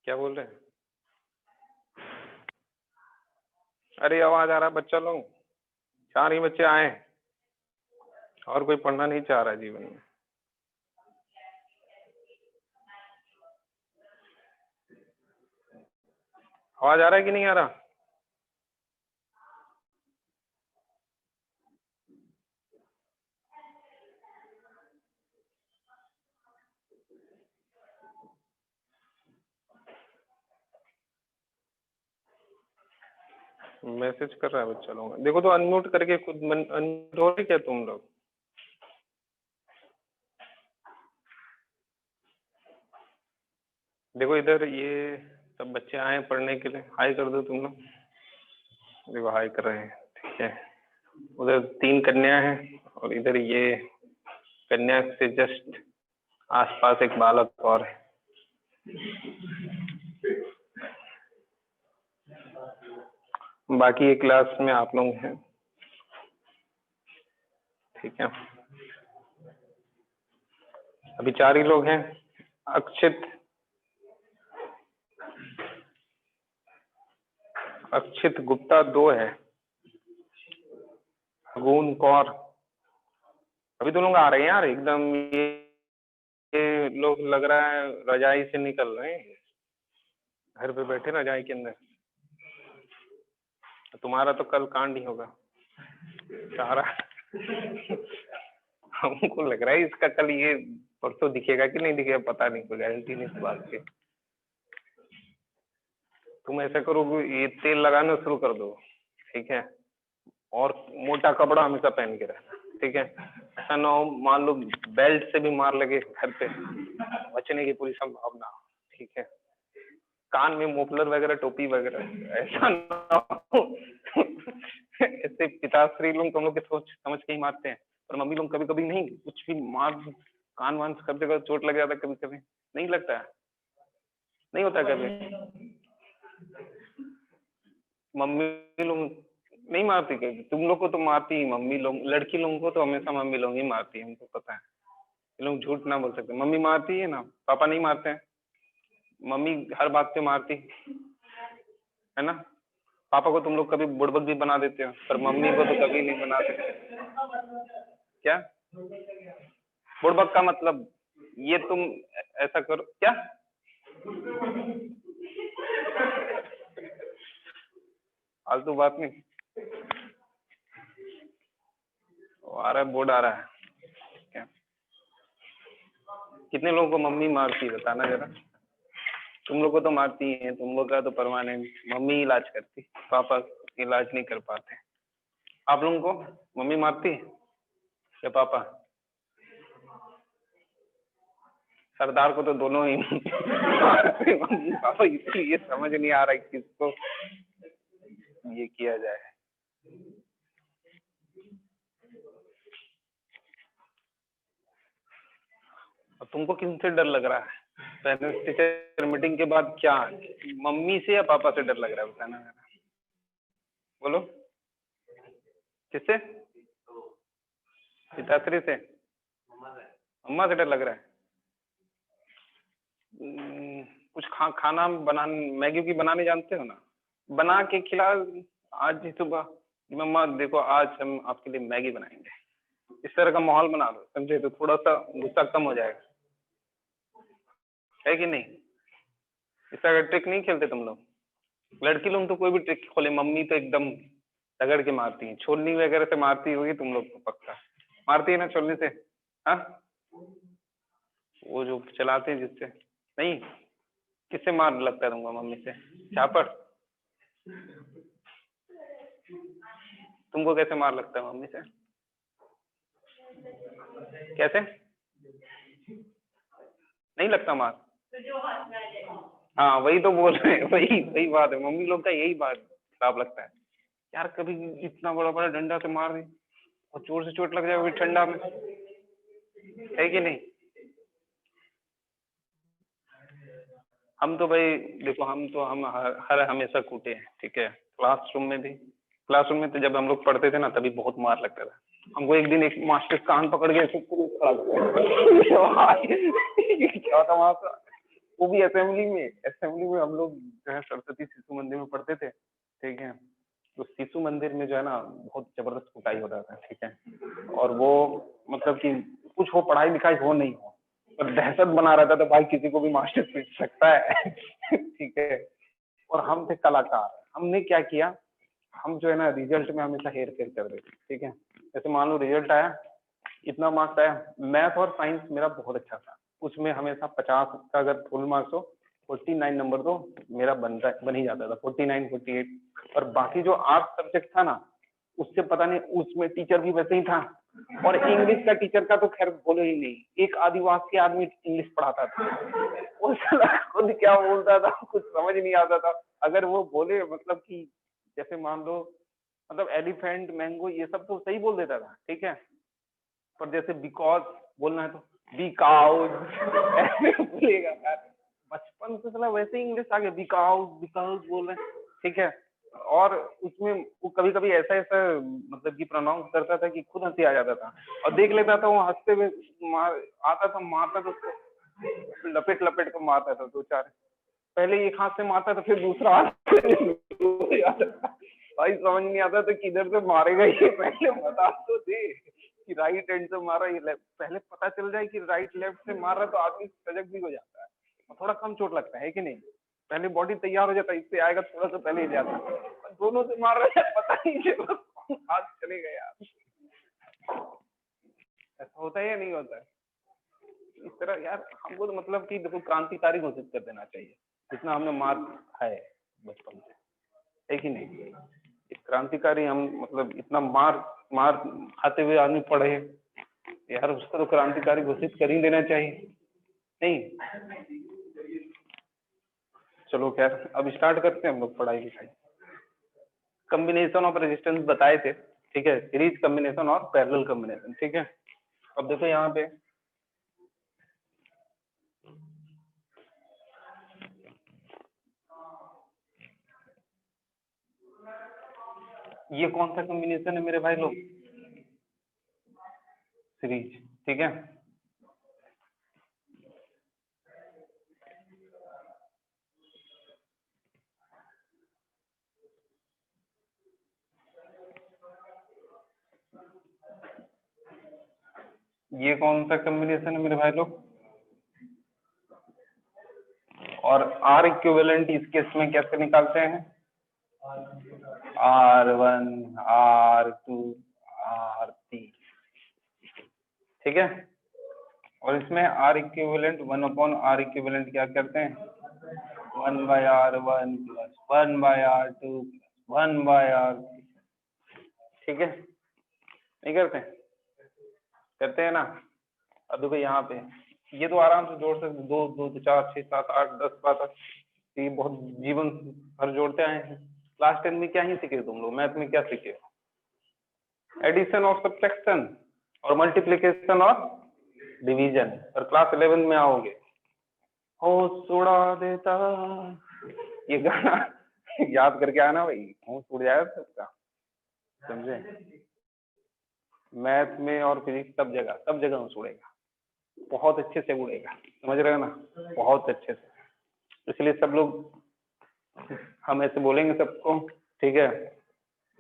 क्या बोल रहे हैं? अरे आवाज आ रहा है, बच्चा लोग 4 ही बच्चे आए और कोई पढ़ना नहीं चाह रहा जीवन में। आवाज आ रहा है कि नहीं आ रहा? मैसेज कर रहा है बच्चा लोग। देखो तो अनम्यूट करके खुद अनम्यूट हो रही क्या तुम लोग? देखो इधर ये सब बच्चे आए पढ़ने के लिए, हाई कर दो तुम लोग। देखो हाई कर रहे हैं, ठीक है। उधर 3 कन्या हैं और इधर ये कन्या से जस्ट आसपास एक बालक और है। बाकी एक क्लास में आप लोग हैं, ठीक है। अभी 4 ही लोग हैं। अक्षित गुप्ता 2 है, अगुन कौर। अभी तो लोग आ रहे हैं यार एकदम। ये लोग लग रहा है रजाई से निकल रहे हैं, घर पे बैठे रजाई के अंदर। तुम्हारा तो कल कांड ही होगा सारा। हमको लग रहा है इसका कल ये परसों दिखेगा कि नहीं दिखेगा पता नहीं, कोई गारंटी नहीं इस बात की। तुम ऐसा करो, ये तेल लगाना शुरू कर दो, ठीक है। और मोटा कपड़ा हमेशा पहन के रहना, ठीक है। ऐसा ना हो मान लो बेल्ट से भी मार लगे घर पे, बचने की पूरी संभावना, ठीक है। कान में मोफलर वगैरह, टोपी वगैरह ऐसा ना हो। ऐसे पिताश्री लोग तुम लोग की सोच समझ के ही मारते हैं, पर मम्मी लोग कभी कभी नहीं कुछ भी मार, कान वान सब जगह चोट लग जाता है कभी कभी, नहीं लगता है? नहीं होता कभी? मम्मी लोग नहीं मारती कभी? तुम लोग को तो मारती ही मम्मी लोग, लड़की लोगों को तो हमेशा मम्मी लोग ही मारती है, हमको पता है। ये लोग झूठ ना बोल सकते, मम्मी मारती है ना, पापा नहीं मारते हैं। मम्मी हर बात पे मारती है ना। पापा को तुम लोग कभी बुड़बक भी बना देते हो, पर मम्मी को तो कभी नहीं बनाते। क्या बुड़बक का मतलब? ये तुम ऐसा करो क्या? फालतू बात नहीं। आ रहा है, बोर्ड आ रहा है क्या? कितने लोगों को मम्मी मारती है बताना जरा। तुम लोग को तो मारती है, तुम लोग का तो परमानेंट मम्मी इलाज करती, पापा इलाज नहीं कर पाते। आप लोगों को मम्मी मारती है या पापा? सरदार को तो दोनों ही मारते, मम्मी पापा, इसलिए समझ नहीं आ रहा है किसको ये किया जाए। अब तुमको किनसे डर लग रहा है? पेरेंट्स टीचर मीटिंग के बाद क्या, मम्मी से या पापा से डर लग रहा है बताना जरा। बोलो किससे? पिताश्री से? अम्मा से डर लग रहा है? कुछ खाना बनाने, मैगी की बनाने जानते हो ना? बना के खिला। आज ही सुबह मम्मा देखो आज हम आपके लिए मैगी बनाएंगे, इस तरह का माहौल बना दो, समझे, तो थोड़ा सा गुस्सा कम हो जाएगा, है कि नहीं? इस तरह का ट्रिक नहीं खेलते तुम लोग? लड़की लोग तो कोई भी ट्रिक खोले, मम्मी तो एकदम रगड़ के मारती है, छोलनी वगैरह से मारती होगी तुम लोग को, पक्का मारती है ना छोलनी से? हाँ, वो जो चलाते हैं जिससे? नहीं, किससे मार लगता है तुमको? मम्मी से? झापड़? तुमको कैसे मार लगता है मम्मी से? कैसे नहीं लगता मार? हाँ वही तो बोल रहे हैं, वही वही बात है, मम्मी लोग का यही बात खराब लगता है यार। कभी इतना बड़ा बड़ा डंडा से मार दी और जोर से चोट लग जाए वो भी ठंडा में, है कि नहीं? हम तो भाई देखो, हम हर हमेशा कूटे हैं, ठीक है। क्लासरूम में तो जब हम लोग पढ़ते थे ना, तभी बहुत मार लगता था हमको। एक दिन एक मास्टर कान पकड़ के ऐसे पूरे खड़ा कर दिया। ये क्या था वहां का, वो भी असेंबली में हम लोग जो है सरस्वती शिशु मंदिर में पढ़ते थे, ठीक है। तो शिशु मंदिर में जो है ना बहुत जबरदस्त कुटाई होता था, ठीक है। और वो मतलब कि कुछ हो, पढ़ाई लिखाई हो नहीं हो, पर दहशत बना रहता था भाई, किसी को भी मास्टर पीट सकता है। ठीक है। और हम थे कलाकार, हमने क्या किया, हम जो है ना रिजल्ट में हमेशा हेर फेर कर देते, ठीक है। जैसे मान लो रिजल्ट आया, इतना मार्क्स आया, मैथ और साइंस मेरा बहुत अच्छा था, उसमें हमेशा 50 का अगर फुल मार्क्स हो, 49 नंबर तो मेरा बन ही जाता था, 49 48। और बाकी जो आर्ट सब्जेक्ट था ना, उससे पता नहीं, उसमें टीचर भी वैसे ही था। और इंग्लिश का टीचर का तो खैर बोलो ही नहीं, एक आदिवासी आदमी इंग्लिश पढ़ाता था, वो साला खुद क्या बोलता था कुछ समझ नहीं आता था। अगर वो बोले मतलब कि जैसे मान लो मतलब एलिफेंट मैंगो ये सब तो सही बोल देता था, ठीक है। पर जैसे बिकॉज बोलना है तो बिकॉज ऐसे बोलेगा यार। बचपन से साला वैसे ही इंग्लिश आ गया, बिकॉज बिकॉज बोल रहे हैं, ठीक है। और उसमें वो कभी कभी ऐसा ऐसा मतलब कि प्रोनाउंस करता था कि खुद हंसी आ जाता था, और देख लेता था वो हंसते हुए आता था, मारता था उसको, लपेट लपेट कर मारता था दो चार। पहले एक हाथ से मारता था, फिर दूसरा हाथ से आता था। भाई समझ नहीं आता था किधर से मारेगा ये, पहले बता तो दे कि राइट हैंड से मारा ये लेफ्ट, पहले पता चल जाए कि राइट लेफ्ट से मार रहा तो आदमी सजग भी हो जाता है, और थोड़ा कम चोट लगता है कि नहीं। पहले बॉडी तैयार हो जाता है, इससे आएगा थोड़ा सा पहले ही जाता है, दोनों से मार रहा है पता नहीं चला हाथ चले गए यार। ऐसा होता है या नहीं होता है इस तरह यार। हमको तो मतलब कि देखो क्रांतिकारी घोषित कर देना चाहिए, जितना हमने मार है बचपन से, है कि नहीं। एक क्रांतिकारी हम मतलब इतना मार मार खाते हुए आदमी पढ़े यार, उसको तो क्रांतिकारी घोषित कर ही देना चाहिए, नहीं। चलो खैर, अब स्टार्ट करते हैं हम लोग पढ़ाई लिखाई। कॉम्बिनेशन ऑफ रेजिस्टेंस बताए थे, ठीक है, सीरीज कॉम्बिनेशन और पैरेलल कॉम्बिनेशन, ठीक है। अब देखो यहाँ पे ये कौन सा कॉम्बिनेशन है मेरे भाई लोग, सीरीज, ठीक है। ये कौन सा कॉम्बिनेशन है मेरे भाई लोग, और आर इक्विवेलेंट इस केस में कैसे निकालते हैं, R1 R2 R3, ठीक है। और इसमें R इक्विवेलेंट 1/R इक्विवेलेंट क्या करते हैं, 1/R1 प्लस 1/R2 1/R3, ठीक है। नहीं करते, करते हैं ना। अब देखो यहाँ पे ये तो आराम से जोड़ सकते, 2 2 4 6 7 8 10 12, ये बहुत जीवन भर जोड़ते आए हैं। क्लास 10 में क्या ही सीखे तुम लोग, मैथ में क्या सीखे, एडिशन और सब्ट्रैक्शन और मल्टीप्लिकेशन और डिवीजन। और क्लास 11 में आओगे, होश उड़ा देता, ये गाना याद करके आना भाई, होश उड़ जाएगा सबका, समझे। मैथ में और फिजिक्स सब जगह होश उड़ेगा, बहुत अच्छे से उड़ेगा, समझ रहे हो ना, बहुत अच्छे से। इसलिए सब लोग हम ऐसे बोलेंगे सबको, ठीक है,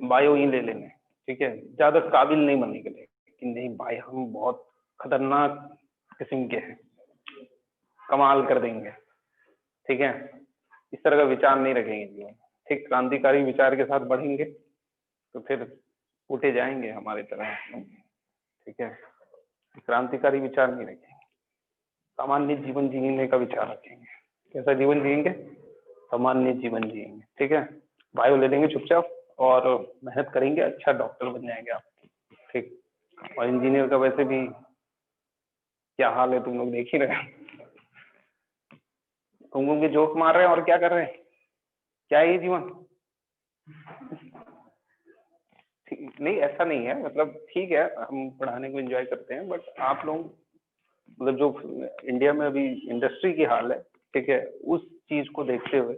बायो ही ले लेंगे, ठीक है, ज्यादा काबिल नहीं बनने के लिए कि नहीं भाई हम बहुत खतरनाक किस्म के हैं, कमाल कर देंगे, ठीक है। इस तरह का विचार नहीं रखेंगे जीवन, ठीक, क्रांतिकारी विचार के साथ बढ़ेंगे तो फिर उठे जाएंगे हमारी तरह, ठीक है। क्रांतिकारी विचार नहीं रखेंगे, सामान्य जीवन जीने का विचार रखेंगे। कैसा जीवन जिएंगे, सामान्य जीवन जिएंगे, ठीक है। बायो ले लेंगे चुपचाप और मेहनत करेंगे, अच्छा डॉक्टर बन जाएंगे आप, ठीक। और इंजीनियर का वैसे भी क्या हाल है तुम लोग देख ही रहे, घूम घूम के जोक मार रहे हैं और क्या कर रहे हैं, क्या है ये जीवन। नहीं ऐसा नहीं है, मतलब ठीक है हम पढ़ाने को एंजॉय करते हैं, बट आप लोग मतलब जो इंडिया में अभी इंडस्ट्री की हाल है, ठीक है, उस चीज को देखते हुए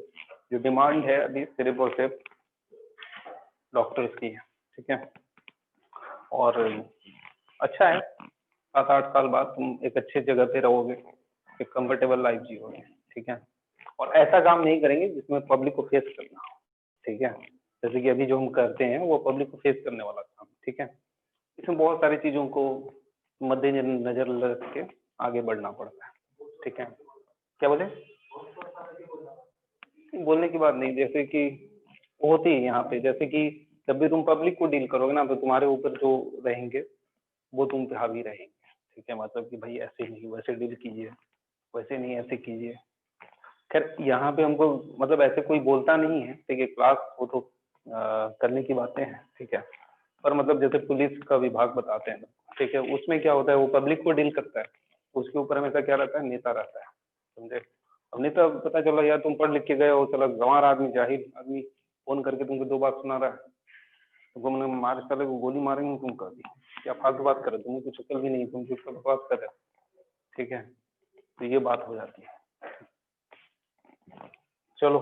जो डिमांड है अभी सिर्फ और सिर्फ डॉक्टर्स की है, ठीक है। और अच्छा है, 7-8 साल बाद तुम एक अच्छे जगह पे रहोगे, एक कंफर्टेबल लाइफ जियोगे, ठीक है। और ऐसा काम नहीं करेंगे जिसमें पब्लिक को फेस करना हो, ठीक है। जैसे कि अभी जो हम करते हैं वो पब्लिक को फेस करने वाला काम, ठीक है। इसमें बहुत सारी चीजों को मद्देनजर रख के आगे बढ़ना पड़ता है, ठीक है। क्या बोले? बोलने की बात नहीं, जैसे कि होती है यहाँ पे, जैसे कि जब भी तुम पब्लिक को डील करोगे ना तो तुम्हारे ऊपर जो रहेंगे वो तुम पे हावी रहेंगे, ठीक है। मतलब कि भाई ऐसे नहीं, वैसे डील कीजिए, वैसे नहीं, ऐसे कीजिए। खैर यहाँ पे हमको मतलब ऐसे कोई बोलता नहीं है, ठीक है। क्लास वो तो करने की बातें हैं, ठीक है। पर मतलब जैसे पुलिस का विभाग बताते हैं, ठीक है, उसमें क्या होता है, वो पब्लिक को डील करता है, उसके ऊपर हमेशा क्या रहता है, नेता रहता है, समझे। अब नेता पता चला यार तुम पढ़ लिख के गए हो, चलो गंवार आदमी, जाहिल आदमी फोन करके तुमको 2 बात सुना रहा है, तुमको मैंने मार चले को गोली मारेंगे तुम कर दी, क्या फालतू बात कर रहे हो, तुम्हें कुछ अकल भी नहीं, तुम किसका बकवास कर रहे हो, ठीक है। तो ये बात हो जाती है। चलो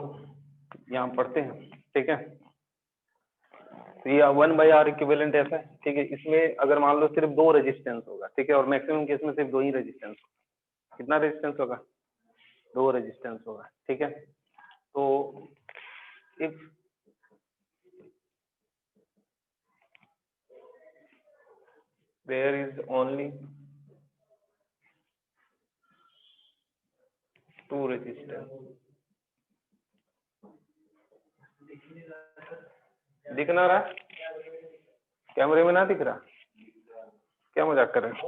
यहाँ पढ़ते हैं, ठीक है। तो ये 1/R इक्विवेलेंट ऐसा है, ठीक है। इसमें अगर मान लो सिर्फ 2 रेजिस्टेंस होगा, ठीक है, और मैक्सिमम केस में सिर्फ 2 ही रेजिस्टेंस होगा। कितना रेजिस्टेंस होगा? 2 रेजिस्टेंस होगा, ठीक है। तो if there is only 2 resistance, दिख ना रहा, कैमरे में ना दिख रहा, क्या मजाक कर रहे हैं?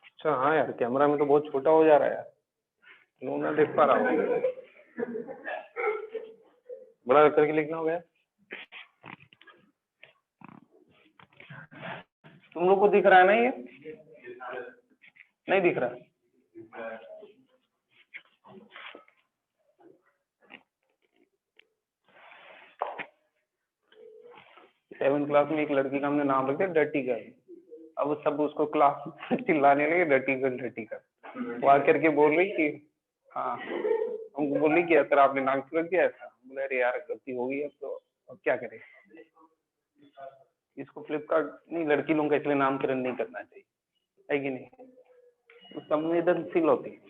अच्छा हाँ यार, कैमरा में तो बहुत छोटा हो जा रहा है यार, लोग ना देख पा रहा हूँ, बड़ा करके लिखना हो गया। तुम लोग को दिख रहा है ना, ये नहीं दिख रहा? 7th क्लास में एक लड़की का हमने नाम रख दिया डर्टी गर्ल। अब सब उसको क्लास में चिल्लाने लगे, डर्टी गर्ल डर्टी गर्ल। वो आकर के बोल रही कि हाँ, हमको बोल रही कि सर आपने नाम क्यों रख दिया ऐसा। बोले अरे यार गलती हो गई, अब तो अब क्या करें। इसको फ्लिपकार्ट नहीं, लड़की लोगों का इसलिए नामकरण नहीं करना चाहिए, है कि नहीं। तो संवेदनशील होती है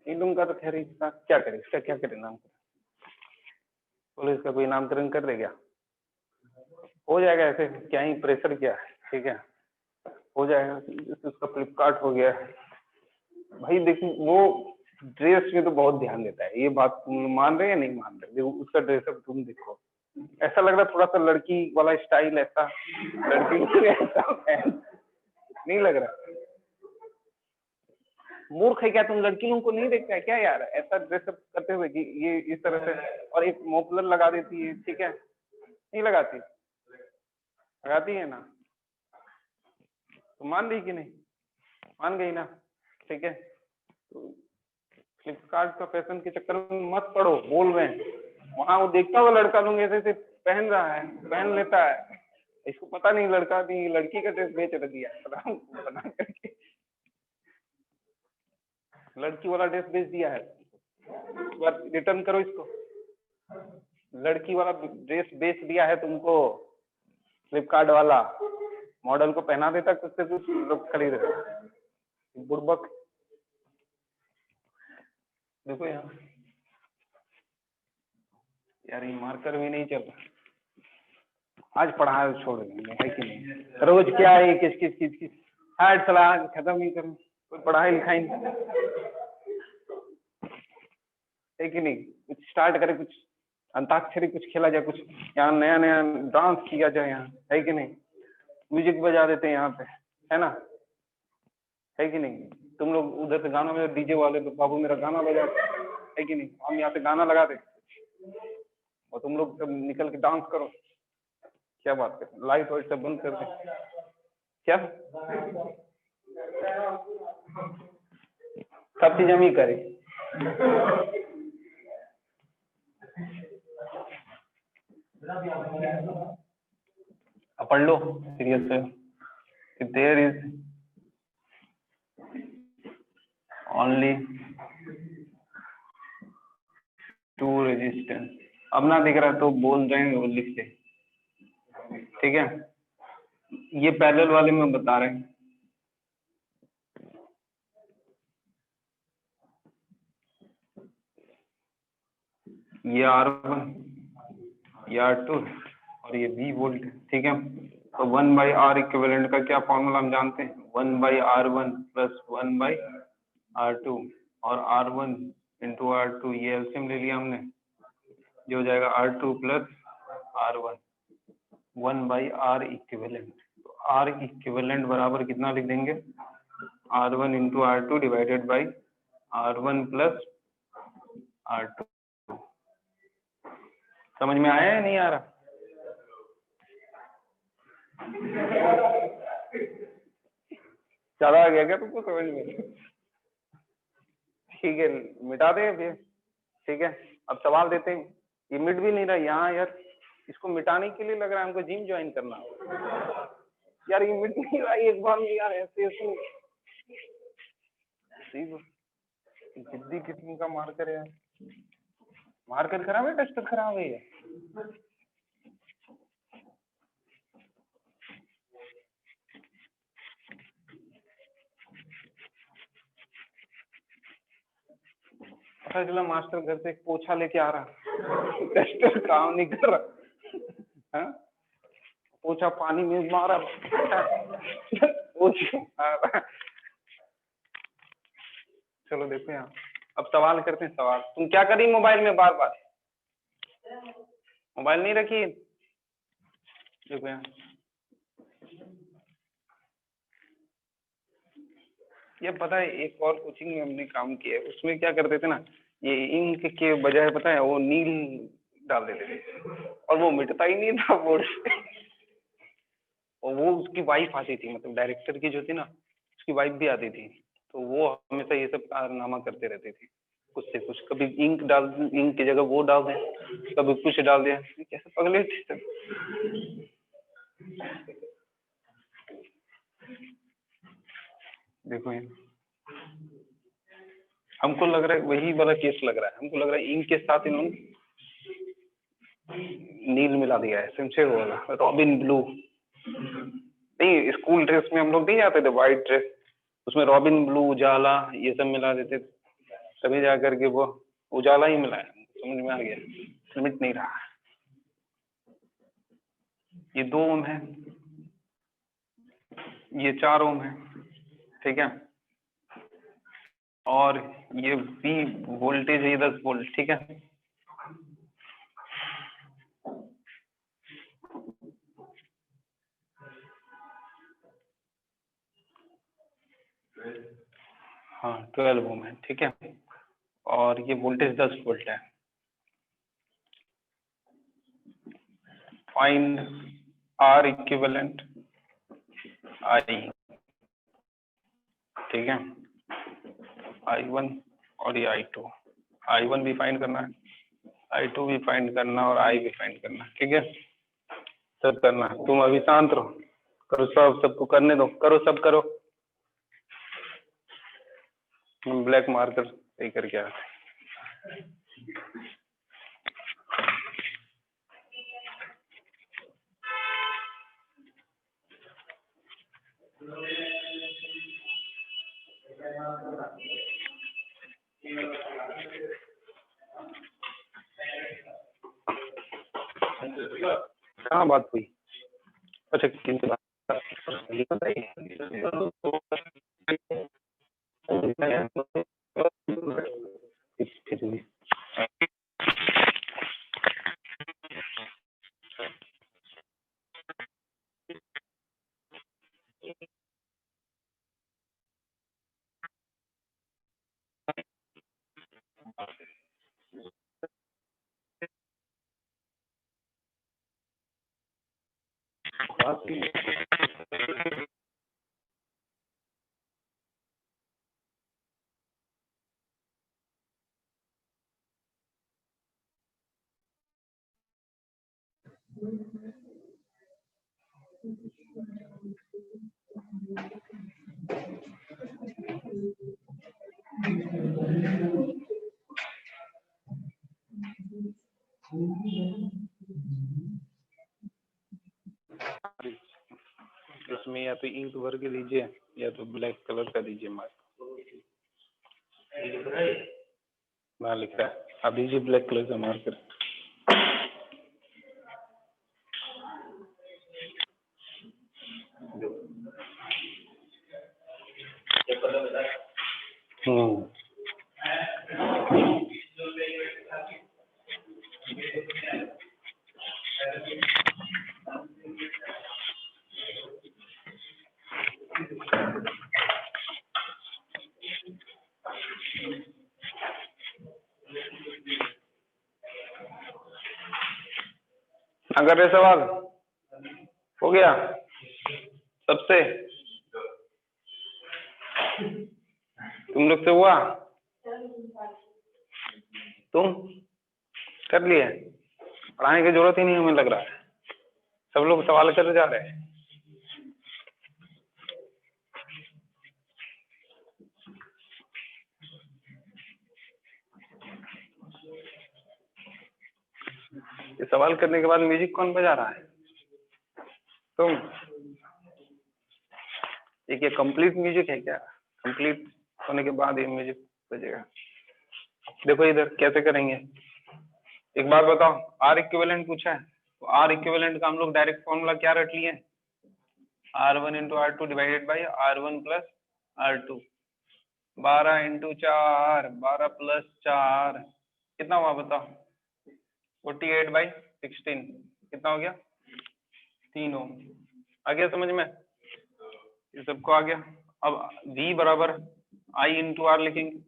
इन लोगों का, तो खैर इसका क्या करें, इसका क्या करें नामकरण। बोले इसका कोई नामकरण कर दे, क्या हो जाएगा, ऐसे क्या ही प्रेशर क्या है, ठीक है, हो जाएगा। उसका फ्लिपकार्ट हो गया भाई। देखिए वो ड्रेस में तो बहुत ध्यान देता है, ये बात तुम मान रहे हैं नहीं मान रहे, देखो उसका ड्रेसअप तुम देखो, ऐसा लग रहा थोड़ा सा लड़की वाला स्टाइल, ऐसा लड़की ऐसा नहीं लग रहा। मूर्ख है क्या तुम, लड़की लोगों को नहीं देखता है क्या यार, ऐसा ड्रेसअप करते हुए कि ये इस तरह से, और एक मोफलर लगा देती है, ठीक है, नहीं लगाती, लगाती है ना, तो मान रही कि नहीं, मान गई ना, ठीक है। तो फ्लिपकार्ट का फैशन के चक्कर में मत पड़ो, बोल रहे हैं वहां वो देखता हुआ लड़का लोग ऐसे ऐसे पहन रहा है, पहन लेता है, इसको पता नहीं लड़का भी लड़की का ड्रेस बेच दिया बना करके, लड़की वाला ड्रेस बेच दिया है, रिटर्न करो इसको, लड़की वाला ड्रेस बेच दिया है तुमको, फ्लिपकार्ट वाला मॉडल को पहना देता कुछ से कुछ लोग खरीद रहे, बुड़बक। देखो यहाँ यार ये मार्कर भी नहीं चल रहा, आज पढ़ाई छोड़ देंगे है कि नहीं, रोज क्या है किस किस चीज की हार्ड सलाह खत्म ही करें, कोई पढ़ाई लिखाई नहीं है कि नहीं, कुछ स्टार्ट करें, कुछ अंताक्षरी कुछ खेला जाए, कुछ यहाँ नया नया डांस किया जाए यहाँ, है कि नहीं, म्यूजिक बजा देते हैं यहाँ पे, है ना, है कि नहीं। तुम लोग उधर से गाना बजा, डीजे वाले तो बाबू मेरा गाना बजा, है कि नहीं, हम यहाँ पे गाना लगा दे और तुम लोग सब निकल के डांस करो, क्या बात कर, लाइट वाइट सब बंद कर दे, क्या सब चीज हम ही करें। अब पढ़ लो सीरियस से, there is only two resistance. अब ना दिख रहा तो बोल देंगे, वो लिख दे, ठीक है। ये पैरेलल वाले में बता रहे हैं, ये R1, ये R2 और ये V वोल्ट, ठीक है। तो 1/R इक्विवेलेंट का क्या फॉर्मूला हम जानते हैं, 1/R1 प्लस 1/R2, और R1 इंटू R2 ये एलसीएम ले लिया हमने, जो हो जाएगा R2 plus R1, 1/R equivalent. तो R इक्विवेलेंट बराबर कितना लिख देंगे, R1 into R2 divided by R1 plus R2। समझ में आया या नहीं आ रहा? ज्यादा आ गया क्या तुमको समझ में? ठीक है, मिटा दें फिर, ठीक है। अब सवाल देते हैं, ये मिट भी नहीं रहा यहाँ यार, इसको मिटाने के लिए लग रहा है हमको जिम ज्वाइन करना यार, ये मिट नहीं रहा एक बार में यार, ऐसे ऐसे जिद्दी किस्म का मार्कर है, मार्कर खराब है, डस्टर खराब है। पता चला मास्टर घर से एक पोछा लेके आ रहा, डस्टर काम नहीं कर रहा, हाँ? पोछा पानी में मारा, चलो देखो यहाँ, अब सवाल करते हैं। सवाल, तुम क्या करी मोबाइल में बार बार, मोबाइल नहीं रखी, देखो यहाँ, ये पता है एक और कोचिंग में हमने काम किया है, उसमें क्या करते थे ना, ये इंक के बजाय पता है वो नील डाल देते थे, और वो मिटता ही नहीं था बोर्ड से। और वो उसकी वाइफ आती थी, मतलब डायरेक्टर की जो थी ना, उसकी वाइफ भी आती थी, तो वो हमेशा ये सब कारनामा करते रहते थे, कुछ से कुछ, कभी इंक डाल, इंक की जगह वो डाल दें, कभी कुछ डाल दिया, कैसे पगले थे। देखो ये, हमको लग रहा है वही वाला केस लग रहा है, हमको लग रहा है इंक के साथ इन्होंने नील मिला दिया है, सिंचे वाला रॉबिन ब्लू। नहीं, स्कूल ड्रेस में हम लोग नहीं जाते थे, व्हाइट ड्रेस, उसमें रॉबिन ब्लू, उजाला ये सब मिला देते थे, तभी जा करके वो उजाला ही मिला है, समझ में आ गया, लिमिट नहीं रहा। ये 2 ओम है, ये 4 ओम है, ठीक है, और ये V वोल्टेज है 10 वोल्ट, ठीक है। हाँ 12 ओम है, ठीक है, और ये वोल्टेज 10 वोल्ट है। फाइंड R इक्विवेलेंट I, ठीक है, I1 और ये I2, I1 भी फाइंड करना है, I2 भी फाइंड करना और I भी फाइंड करना, ठीक है, सब करना। तुम अभी शांत रहो, करो सब, सबको करने दो, करो सब करो। हम ब्लैक मार्कर सही करके आते हैं। कहाँ बात हुई? अच्छा किन से बात? इसमें या तो इंक भर के दीजिए या तो ब्लैक कलर का दीजिए मार्क। ना लिख रहा है, आप दीजिए ब्लैक कलर का मार्कर। अगर ये सवाल हो गया सबसे, तुम लोग से हुआ, तुम कर लिए, पढ़ाने की जरूरत ही नहीं हमें लग रहा है, सब लोग सवाल कर जा रहे हैं। ये सवाल करने के बाद म्यूजिक कौन बजा रहा है? तुम। ये कंप्लीट म्यूजिक है क्या? कंप्लीट होने के बाद ये म्यूजिक बजेगा। देखो इधर कैसे करेंगे, एक बात बताओ, आर इक्विवेलेंट पूछा है तो आर इक्विवेलेंट का हम लोग डायरेक्ट फॉर्मूला क्या रख लिए? R1 into R2 divided by R1 plus R2। 12 into 4, 12 plus 4 कितना हुआ बताओ? 48/16 कितना हो गया? 3 ओम। आ गया समझ में? ये सबको आ गया। अब V बराबर I इंटू आर लिखेंगे,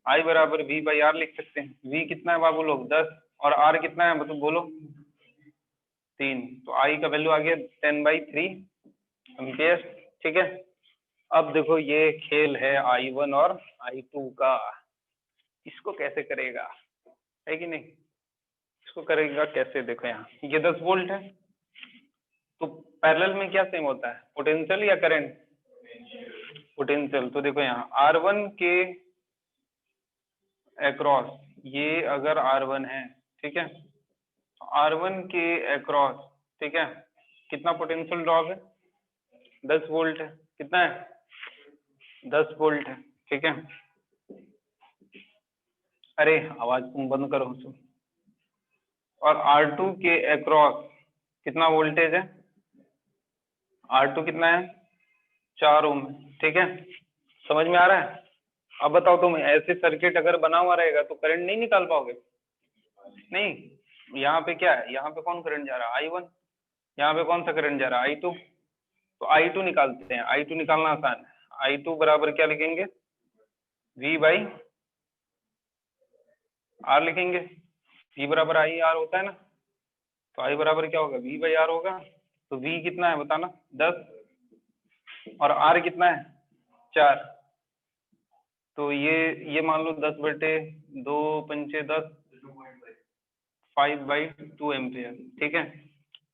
I बराबर V बाई आर लिख सकते हैं। V कितना है बाबू लोग? 10, और R कितना है मतलब बोलो? 3। तो I का वैल्यू आ गया 10/3 एम्पियर। ठीक है, अब देखो ये खेल है I1 और I2 का, इसको कैसे करेगा, है कि नहीं? इसको करेगा कैसे? देखो यहाँ ये 10 वोल्ट है, तो पैरेलल में क्या सेम होता है, पोटेंशियल या करंट? पोटेंशियल। तो देखो यहाँ R1 के अक्रॉस, ये अगर R1 है, ठीक है, R1 के अक्रॉस, ठीक है, कितना पोटेंशियल ड्रॉप है? 10 वोल्ट है। कितना है? 10 वोल्ट है। ठीक है, अरे आवाज तुम बंद करो तुम। और R2 के अक्रॉस कितना वोल्टेज है? R2 कितना है? 4 ओम। ठीक है, समझ में आ रहा है? अब बताओ तुम, ऐसे सर्किट अगर बना हुआ रहेगा तो करंट नहीं निकाल पाओगे? नहीं। यहाँ पे क्या है, यहाँ पे कौन करंट जा रहा है? I1। यहाँ पे कौन सा करंट जा रहा है? I2। तो I2 निकालते हैं। I2 निकालना आसान है। I2 बराबर क्या लिखेंगे? V बाई आर लिखेंगे। V बराबर आई आर होता है ना, तो I बराबर क्या होगा? V बाई आर होगा। तो V कितना है बताना? 10, और R कितना है? 4। तो ये मान लो 10/2 पंचे 10, 5/2 एम्पियर। ठीक है,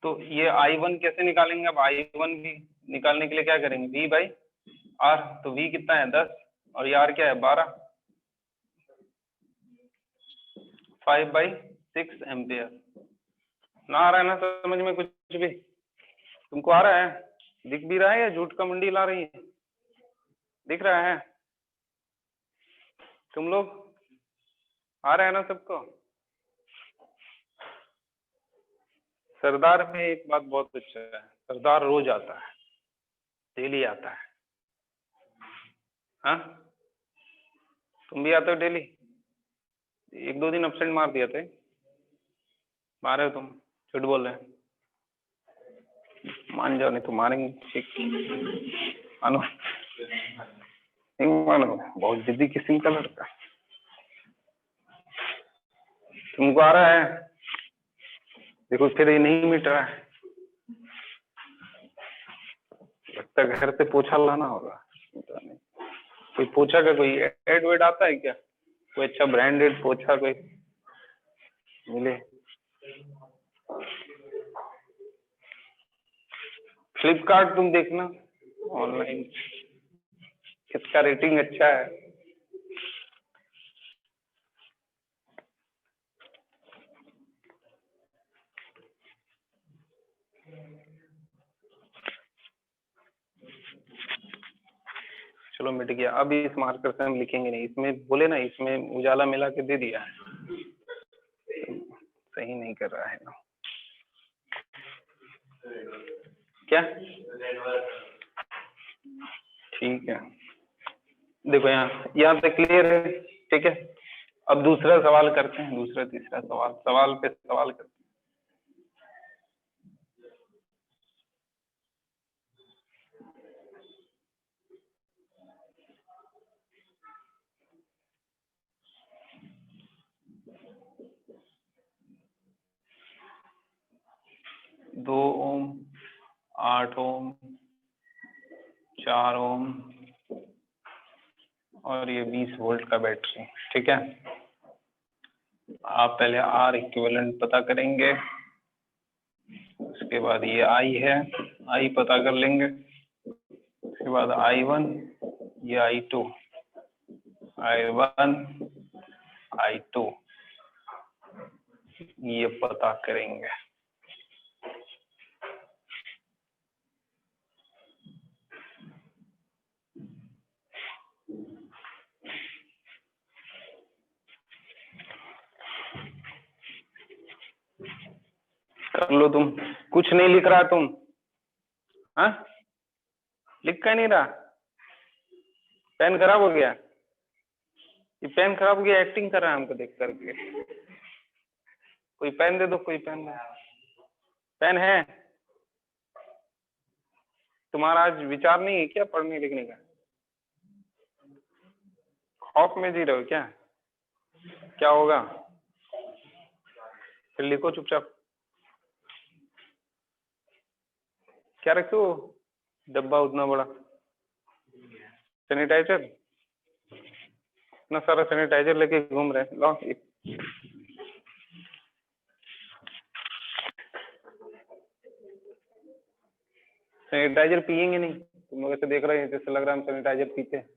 तो ये I1 कैसे निकालेंगे? अब I1 भी निकालने के लिए क्या करेंगे? V by R. तो V कितना है? 10, और ये R क्या है? 12, 5/6 एम्पियर। ना आ रहा है ना समझ में कुछ भी? तुमको आ रहा है? दिख भी रहा है या झूठ का मंडी ला रही है? दिख रहा है? तुम लोग आ रहा है ना सबको? सरदार में एक बात बहुत अच्छा है, सरदार रोज आता है, डेली आता है। हाँ, तुम भी आते हो डेली? 1-2 दिन अब्सेंट मार दिए थे, मारे हो तुम, झूठ बोल रहे हैं। मान जाओ नहीं तो मारेंगे। ठीक, मानो नहीं मानो, बहुत जिद्दी किस्म का लड़का। तुमको आ रहा है? देखो फिर ये नहीं मिट रहा है, लगता है घर से पोछा लाना होगा। कोई पोछा का कोई एड वेड आता है क्या? कोई अच्छा ब्रांडेड पोछा कोई मिले? फ्लिपकार्ट तुम देखना ऑनलाइन, किसका रेटिंग अच्छा है। चलो मिट गया। अब इस मार्कर से हम लिखेंगे नहीं, इसमें बोले ना, इसमें उजाला मिला के दे दिया है, सही नहीं कर रहा है ना क्या। ठीक है, देखो यहाँ से क्लियर है। ठीक है, अब दूसरा सवाल करते हैं, दूसरा तीसरा सवाल, सवाल पे सवाल करते हैं। दो ओम, 8 ओम, 4 ओम और ये 20 वोल्ट का बैटरी। ठीक है, आप पहले आर इक्विवेलेंट पता करेंगे, उसके बाद ये आई है, आई पता कर लेंगे, उसके बाद I1, ये I2, I1, I2 ये पता करेंगे। कर लो तुम, कुछ नहीं लिख रहा तुम, हाँ लिख का नहीं रहा, पेन खराब हो गया, ये पेन खराब हो गया, एक्टिंग कर रहा है हमको देख करके। कोई पेन दे दो, कोई पेन दे, पेन है तुम्हारा? आज विचार नहीं है क्या पढ़ने लिखने का? खौफ में जी रहे हो क्या? क्या होगा? फिर लिखो चुपचाप। क्या रखे हो डब्बा उतना बड़ा? सैनिटाइजर? इतना सारा सैनिटाइजर लेके घूम रहे हैं, लो सैनिटाइजर पियेंगे नहीं? तुम लोग ऐसे देख रहे हैं जैसे लग रहा है हम सैनिटाइजर पीते हैं।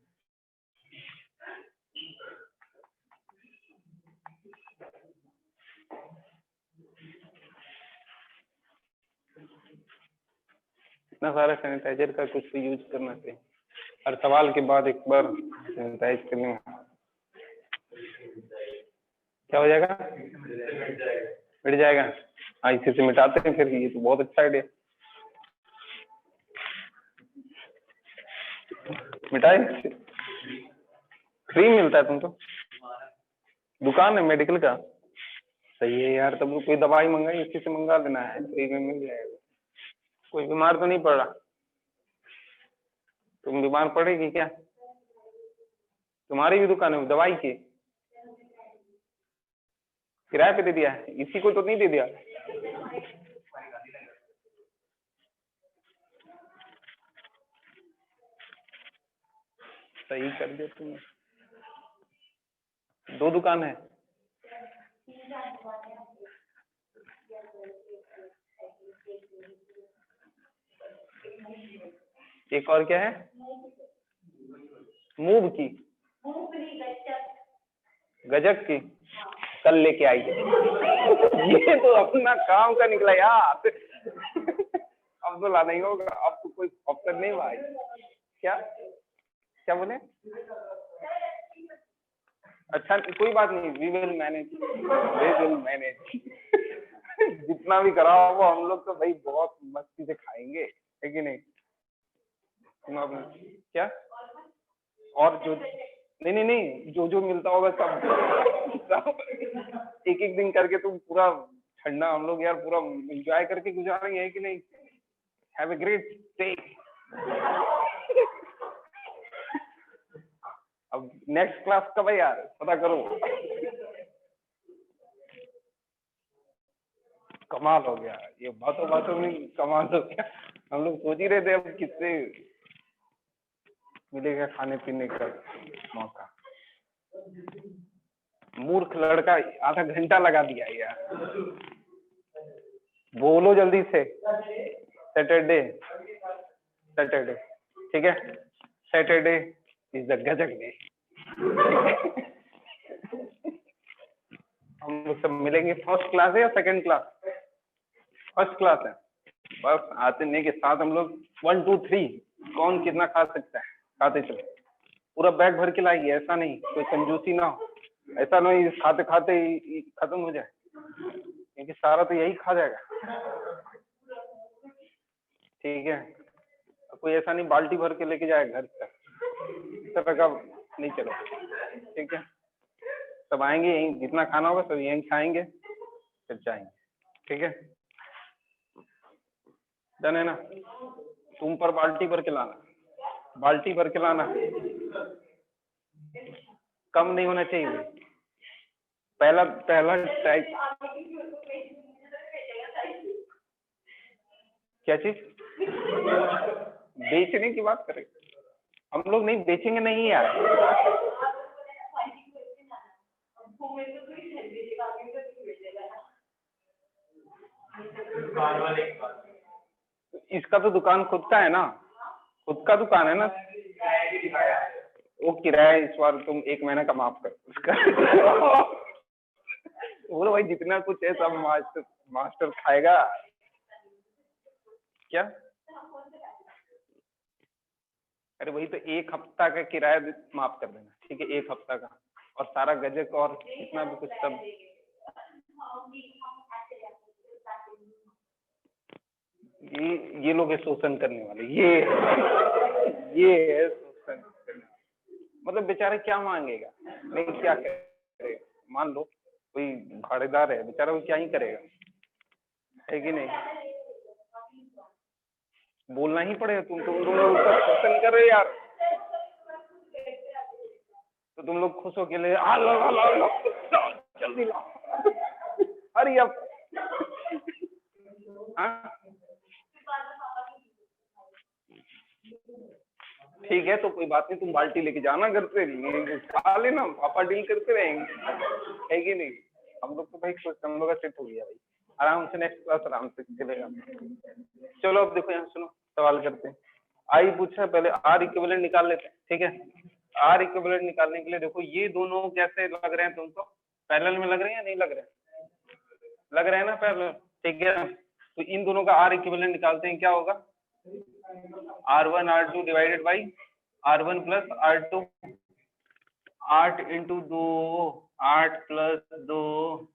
इतना सारा सैनिटाइजर का कुछ भी यूज करना चाहिए, हर सवाल के बाद एक बार सैनिटाइज करने। क्या हो जाएगा? मिट जाएगा। हाँ इसी से मिटाते हैं फिर, ये तो बहुत अच्छा आइडिया। मिटाए, फ्री मिलता है तुमको, दुकान है मेडिकल का। सही है यार, तब कोई दवाई मंगाई इसी से मंगा देना है, फ्री में मिल जाएगा। कोई बीमार तो नहीं पड़ रहा? तुम बीमार पड़ेगी क्या? तुम्हारी भी दुकान है दवाई की? किराए पे दे दिया है, इसी को तो नहीं दे दिया? सही कर दिया तुमने। 2 दुकान है? एक और क्या है? मूव की, गजक की, कल लेके आई। ये तो अपना काम का निकला यार। अब तो लाना ही होगा, अब तो कोई ऑप्शन नहीं भाई। क्या क्या बोले? अच्छा कोई बात नहीं, we will manage, we will manage. जितना भी कराओ वो हम लोग तो भाई बहुत मस्ती से खाएंगे, है कि नहीं? क्या? और जो नहीं, जो जो मिलता होगा सब एक एक दिन करके तुम पूरा ठंडा, हम लोग यार पूरा एंजॉय करके गुजारेंगे, है कि नहीं? Have a great day. अब नेक्स्ट क्लास कब है यार, पता करो। कमाल हो गया, ये बातों में कमाल हो गया। हम लोग सोच ही रहे थे अब किससे मिलेगा खाने पीने का मौका। मूर्ख लड़का आधा घंटा लगा दिया यार। बोलो जल्दी से। सैटरडे, सैटरडे ठीक है, Saturday is the gajak day. हम लोग सब मिलेंगे। फर्स्ट क्लास है या सेकंड क्लास? फर्स्ट क्लास है। बस आते नहीं के साथ हम लोग 1 2 3 कौन कितना खा सकता है, खाते चलो। पूरा बैग भर के लाएगी, ऐसा नहीं, कोई कंजूसी ना हो, ऐसा नहीं खाते खाते ही खत्म हो जाए, क्योंकि सारा तो यही खा जाएगा। ठीक है, कोई ऐसा नहीं बाल्टी भर के लेके जाए घर तक, इस तरह का नहीं चलो। ठीक है, सब आएंगे यहीं, जितना खाना होगा सब यहीं खाएंगे फिर जाएंगे। ठीक है, डन है ना? तुम पर बाल्टी भर के लाना, बाल्टी भर के लाना, कम नहीं होना चाहिए। पहला पहला टाइप क्या चीज? बेचने की बात करें, हम लोग नहीं बेचेंगे नहीं यार। इसका तो दुकान खुद का है ना, खुद का दुकान है ना। वो किराया इस बार तुम 1 महीना का माफ कर उसका। बोलो भाई जितना कुछ है सब मास्टर खाएगा क्या? अरे वही तो 1 हफ्ता का किराया माफ कर देना, ठीक है, 1 हफ्ता का, और सारा गजक और जितना भी कुछ सब। ये लोग है शोषण करने वाले, ये है शोषण करने वाले। मतलब बेचारे क्या मांगेगा, नहीं क्या करेगा? मान लो कोई भाड़ेदार है बेचारा, वो क्या ही करेगा, है कि नहीं? बोलना ही पड़ेगा, तुम लोग उसका शोषण कर रहे यार, तो तुम लोग खुश होके ले आ लो, जल्दी लो, अरे अब ठीक है, तो कोई बात नहीं, तुम बाल्टी लेके जाना घर से, खा लेना, पापा डील करते रहेंगे, है कि नहीं? हम लोग तो भाई खुश, हम लोग का सेट हो गया भाई, आराम से नेक्स्ट क्लास आराम से चलेगा। चलो अब देखो यहाँ सुनो, सवाल करते हैं। आई पूछा, पहले आर इक्विवेलेंट निकाल लेते हैं। ठीक है, आर इक्विवेलेंट निकालने के लिए देखो ये दोनों कैसे लग रहे हैं तुमको, पैरेलल में लग रहे हैं या नहीं लग रहे हैं? लग रहे हैं ना पैरेलल, ठीक है। तो इन दोनों का आर इक्विवेलेंट निकालते हैं, क्या होगा? R1 R2 divided by R1 plus R2, 8 into 2, 8 plus 2,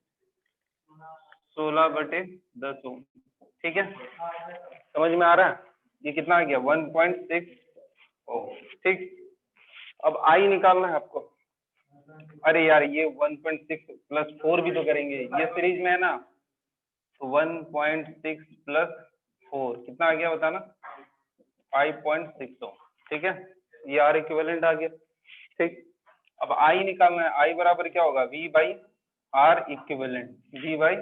16/10 ओम। ठीक है, समझ में आ रहा है? ये कितना आ गया? 1.6 ओम। ठीक, अब आई निकालना है आपको। अरे यार ये 1.6 प्लस 4 भी तो करेंगे, ये सीरीज में है ना, तो 1.6 प्लस 4 कितना आ गया बताना? 5.6 ओम। ठीक है, ये आर इक्विवेलेंट आ गया। ठीक, अब आई निकालना है, आई बराबर क्या होगा? V by R equivalent, V by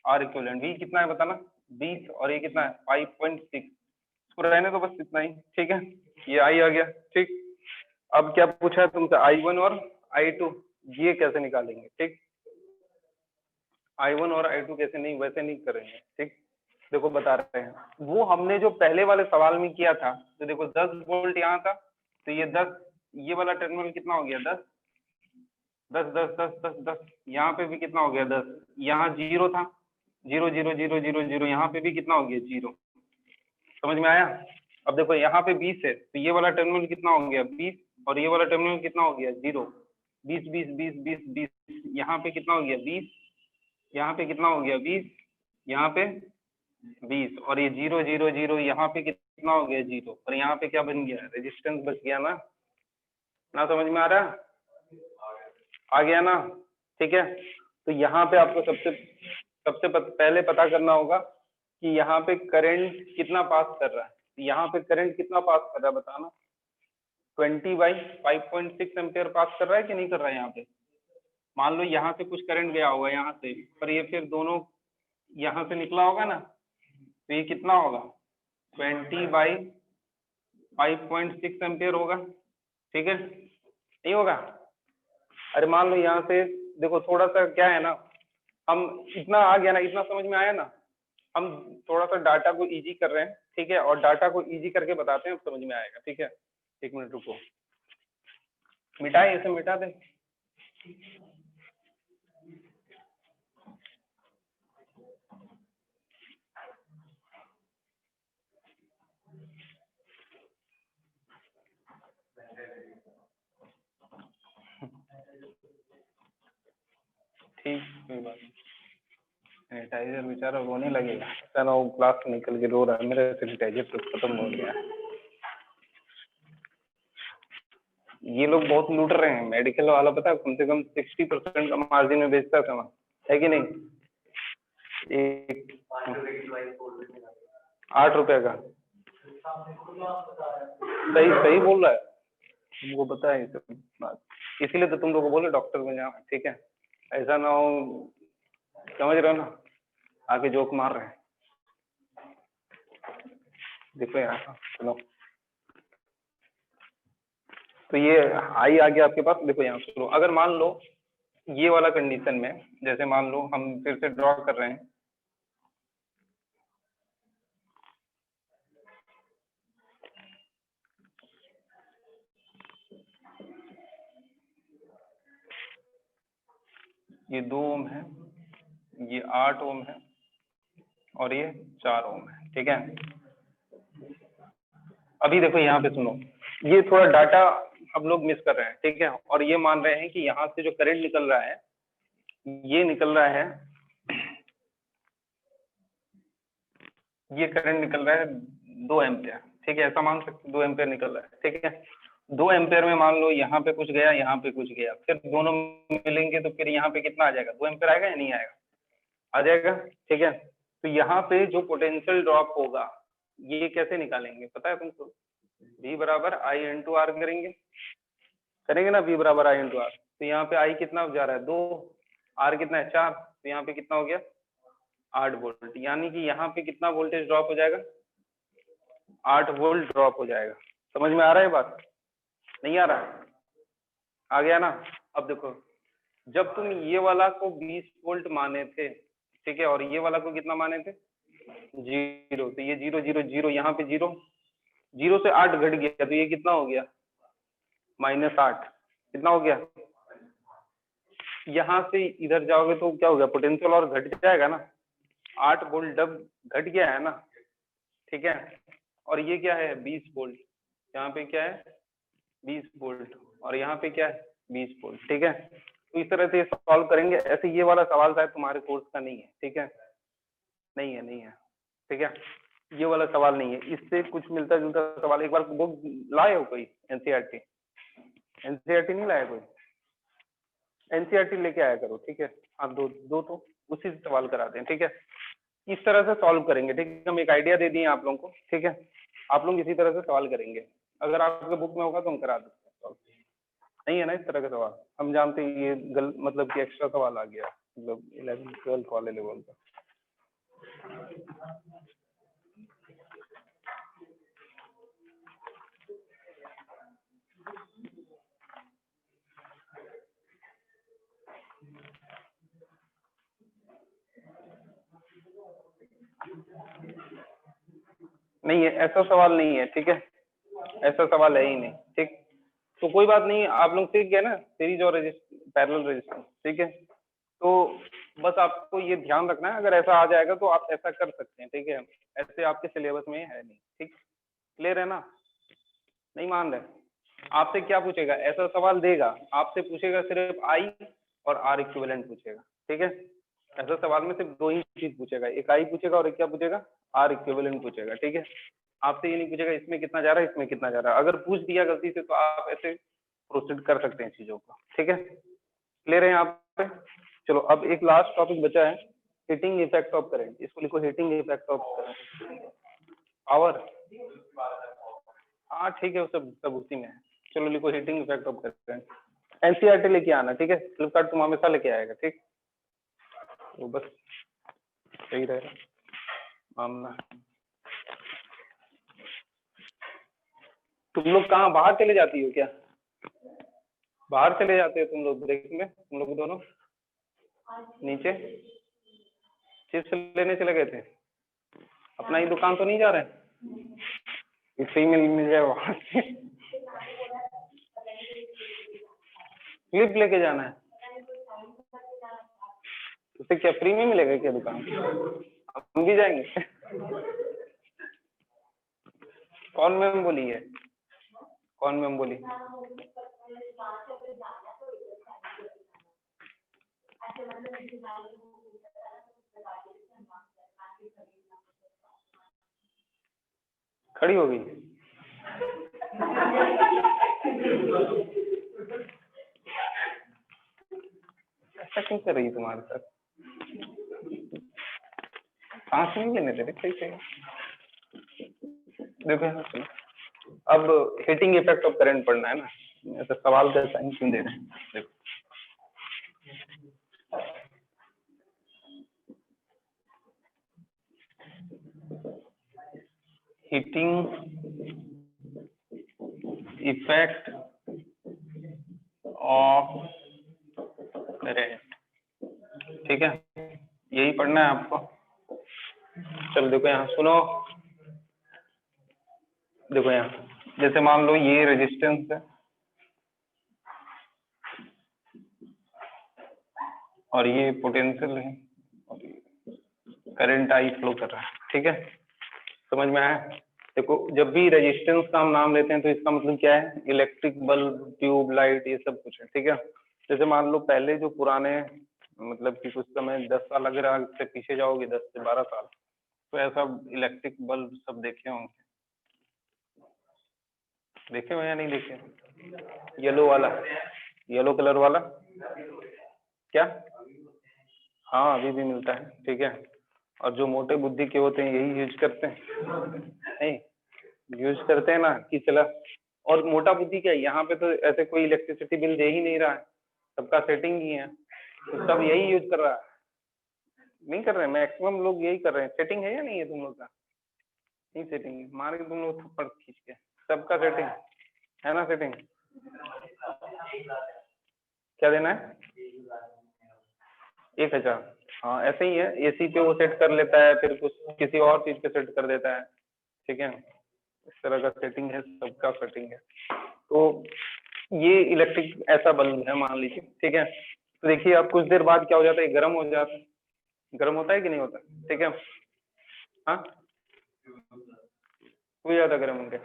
R equivalent. V कितना है बताना? 20, और ये कितना है? 5.6। इसको रहने दो बस इतना ही। ठीक है, ये आई आ गया। ठीक, अब क्या पूछा है तुमसे? I1 और I2, ये कैसे निकालेंगे? ठीक, I1 और I2 कैसे, नहीं वैसे नहीं करेंगे। ठीक, देखो बता रहे हैं, वो हमने जो पहले वाले सवाल में किया था, तो देखो 10 वोल्ट यहाँ था, तो ये 10, ये वाला टर्मिनल कितना हो गया? 10 10 10 10 10 10, यहाँ पे भी कितना हो गया? 10, यहाँ 0 था, 0 0 0 0 0, यहाँ पे भी कितना हो गया? 0। समझ में आया? अब देखो यहाँ पे 20 है, तो ये वाला टर्मिनल कितना हो गया? 20, और ये वाला टर्मिनल कितना हो गया? 0। 20 20 20 20 20, यहाँ पे कितना हो गया? 20, यहाँ पे कितना हो गया? 20, यहाँ पे 20, और ये 0 0 0, यहाँ पे कितना हो गया? 0, और यहाँ पे क्या बन गया? रेजिस्टेंस बच गया ना। ना समझ में आ रहा है? आ गया ना? ठीक है, तो यहाँ पे आपको सबसे पहले पता करना होगा कि यहाँ पे करंट कितना पास कर रहा है। यहाँ पे करंट कितना पास कर रहा है बताना? 20/5.6 एम्पियर पास कर रहा है कि नहीं कर रहा है? यहाँ पे मान लो यहाँ से कुछ करंट गया होगा यहाँ से, पर ये फिर दोनों यहाँ से निकला होगा ना, तो ये कितना होगा? 20/5.6 एम्पियर होगा। ठीक है, नहीं होगा? अरे मान लो यहाँ से देखो, थोड़ा सा क्या है ना, हम इतना आ गया ना, इतना समझ में आया ना, हम थोड़ा सा डाटा को इजी कर रहे हैं। ठीक है, और डाटा को इजी करके बताते हैं, समझ में आएगा। ठीक है, 1 मिनट रुको, मिटाए, इसे मिटा दे। ठीक, कोई बात नहीं। सैनिटाइजर बेचारा रोने लगेगा, चलो वो क्लास से निकल के रो रहा है, मेरा सैनिटाइजर तो खत्म हो गया है। ये लोग बहुत लूट रहे हैं, मेडिकल वाला पता है कम से कम 60% का मार्जिन में बेचता है सामान, है कि नहीं? एक 8 रुपए का, सही सही बोल रहा है, तुमको पता है ये सब बात, इसीलिए तो तुम लोग को बोले डॉक्टर में जाओ, ठीक है? ऐसा ना हो, समझ रहे हो ना, आके जोक मार रहे हैं। देखो यहाँ सुनो, तो ये आई आ गया आपके पास, देखो यहाँ सुनो, अगर मान लो ये वाला कंडीशन में, जैसे मान लो हम फिर से ड्रॉ कर रहे हैं, ये 2 ओम है, ये 8 ओम है और ये 4 ओम है, ठीक है? अभी देखो यहाँ पे सुनो, ये थोड़ा डाटा हम लोग मिस कर रहे हैं, ठीक है? और ये मान रहे हैं कि यहाँ से जो करंट निकल रहा है, ये निकल रहा है, ये करंट निकल रहा है 2 एम्पियर, ठीक है? ऐसा मान सकते 2 एम्पियर निकल रहा है, ठीक है? 2 एम्पियर में मान लो यहाँ पे कुछ गया, यहाँ पे कुछ गया, फिर दोनों मिलेंगे तो फिर यहाँ पे कितना आ जाएगा? 2 एम्पियर आएगा या नहीं आएगा? आ जाएगा, ठीक है? तो यहाँ पे जो पोटेंशियल ड्रॉप होगा, ये कैसे निकालेंगे पता है तुमको? V बराबर I इंटू आर करेंगे ना, V बराबर I इंटू आर। तो यहाँ पे I कितना जा रहा है? 2, R कितना है? 4, तो यहाँ पे कितना हो गया? 8 वोल्ट, यानी कि यहाँ पे कितना वोल्टेज ड्रॉप हो जाएगा? 8 वोल्ट ड्रॉप हो जाएगा। समझ में आ रहा है बात? नहीं आ रहा? आ गया ना? अब देखो, जब तुम ये वाला को 20 वोल्ट माने थे, ठीक है, और ये वाला को कितना माने थे? 0, तो ये 0 0 0, यहाँ पे 0 0 से 8 घट गया, तो ये कितना हो गया? -8, कितना हो गया? यहाँ से इधर जाओगे तो क्या हो गया? पोटेंशियल और घट जाएगा ना, 8 वोल्ट अब घट गया है ना, ठीक है? और ये क्या है? 20 वोल्ट, यहाँ पे क्या है? 20 वोल्ट, और यहाँ पे क्या है? 20 वोल्ट, ठीक है? तो इस तरह से सॉल्व करेंगे। ऐसे ये वाला सवाल शायद तुम्हारे कोर्स का नहीं है, ठीक है? नहीं है, ठीक है? ये वाला सवाल नहीं है, इससे कुछ मिलता जुलता सवाल एक बार बुक लाए हो कोई? एनसीईआरटी नहीं लाया कोई? एनसीईआरटी लेके आया करो, ठीक है? आप दो तो उसी से सवाल कराते हैं, ठीक है? इस तरह से सॉल्व करेंगे, ठीक है? हम एक आइडिया दे दिए आप लोगों को, ठीक है? आप लोग इसी तरह से सवाल करेंगे, अगर आपके बुक में होगा तो हम करा देते हैं सॉल्व। नहीं है ना इस तरह का सवाल? हम जानते हैं ये मतलब कि एक्स्ट्रा सवाल आ गया, मतलब 11 12 वाले लेवल का। नहीं है, ऐसा सवाल नहीं है, ठीक है? ऐसा सवाल है ही नहीं, ठीक? तो कोई बात नहीं, आप लोग सीख गए ना सीरीज और पैरेलल रेजिस्टेंस, ठीक है? तो बस आपको ये ध्यान रखना है, अगर ऐसा आ जाएगा तो आप ऐसा कर सकते हैं, ठीक है? ऐसे आपके सिलेबस में है नहीं, ठीक? क्लियर है ना? नहीं मान रहे? आपसे क्या पूछेगा? ऐसा सवाल देगा, आपसे पूछेगा सिर्फ आई और आर इक्विवेलेंट पूछेगा, ठीक है? ऐसा सवाल में सिर्फ 2 ही चीज पूछेगा, एक आई पूछेगा और एक क्या पूछेगा? आर इक्विवेलेंट पूछेगा, ठीक है? आपसे ये नहीं पूछेगा इसमें कितना जा रहा है, इसमें कितना जा रहा है। अगर पूछ दिया गलती से तो आप ऐसे प्रोसीड कर सकते हैं चीजों को, ठीक है? क्लियर है यहाँ पे? चलो अब एक लास्ट टॉपिक बचा है, हीटिंग इफेक्ट ऑफ करंट। इसको लिखो, heating effect of current power. हाँ ठीक है, वो सब उसी में है। चलो लिखो, heating effect of current. NCERT लेके आना, ठीक है? फ्लिपकार्ट तुम हमेशा लेके आएगा, ठीक? वो बस सही रहेगा मामला। तुम लोग कहाँ बाहर चले जाती हो क्या? बाहर चले जाते हो तुम लोग ब्रेक में, तुम लोग दोनों नीचे चिप्स लेने चले गए थे? अपना ही दुकान तो नहीं जा रहे? फ्री में मिल जाए वहां से। क्लिप लेके जाना है, उसे क्या फ्री में मिलेगा क्या दुकान? हम भी जाएंगे। कौन मैम बोली है? कौन मैम बोली? खड़ी हो गई। ऐसा क्यों कर रही है तुम्हारे साथ? सांस नहीं लेने दे रहे सही से। देखो यहाँ सुनो, अब हीटिंग इफेक्ट ऑफ करंट पढ़ना है ना, ऐसा सवाल का साइन क्यों दे रहे हैं? देखो हीटिंग इफेक्ट ऑफ करंट, ठीक है, यही पढ़ना है आपको। चलो देखो यहाँ सुनो, देखो यहाँ जैसे मान लो ये रेजिस्टेंस है और ये पोटेंशियल है और करंट आई फ्लो कर रहा है, ठीक है, समझ में आया? देखो जब भी रेजिस्टेंस का हम नाम लेते हैं तो इसका मतलब क्या है? इलेक्ट्रिक बल्ब, ट्यूब लाइट, ये सब कुछ है, ठीक है। जैसे मान लो पहले जो पुराने मतलब कि कुछ समय 10 साल अगर आगे से पीछे जाओगे, 10 से 12 साल, तो ऐसा इलेक्ट्रिक बल्ब सब देखे होंगे, देखे हो या नहीं देखे? येलो वाला, येलो कलर वाला, क्या? हाँ अभी भी मिलता है, ठीक है। और जो मोटे बुद्धि के होते हैं यही यूज करते हैं, नहीं यूज करते हैं ना कि चला। और मोटा बुद्धि क्या है, यहाँ पे तो ऐसे कोई इलेक्ट्रिसिटी बिल दे ही नहीं रहा है, सबका सेटिंग ही है, तो सब यही यूज कर रहा है। नहीं कर रहे, मैक्सिमम लोग यही कर रहे हैं। सेटिंग है या नहीं है तुम लोग का? नहीं सेटिंग है, मारे तुम लोग थप्पड़ खींच के, सबका सेटिंग है ना? सेटिंग क्या देना है? 1000। हाँ ऐसे ही है, एसी पे वो सेट कर लेता है, फिर कुछ किसी और चीज पे सेट कर देता है, ठीक है, इस तरह का सेटिंग है, सबका सेटिंग है। तो ये इलेक्ट्रिक ऐसा बल्ब है मान लीजिए, ठीक है। तो देखिए अब कुछ देर बाद क्या हो जाता है, गर्म हो जाता है, गर्म होता है कि नहीं होता, ठीक है। हाँ हो जाता गर्म होंगे,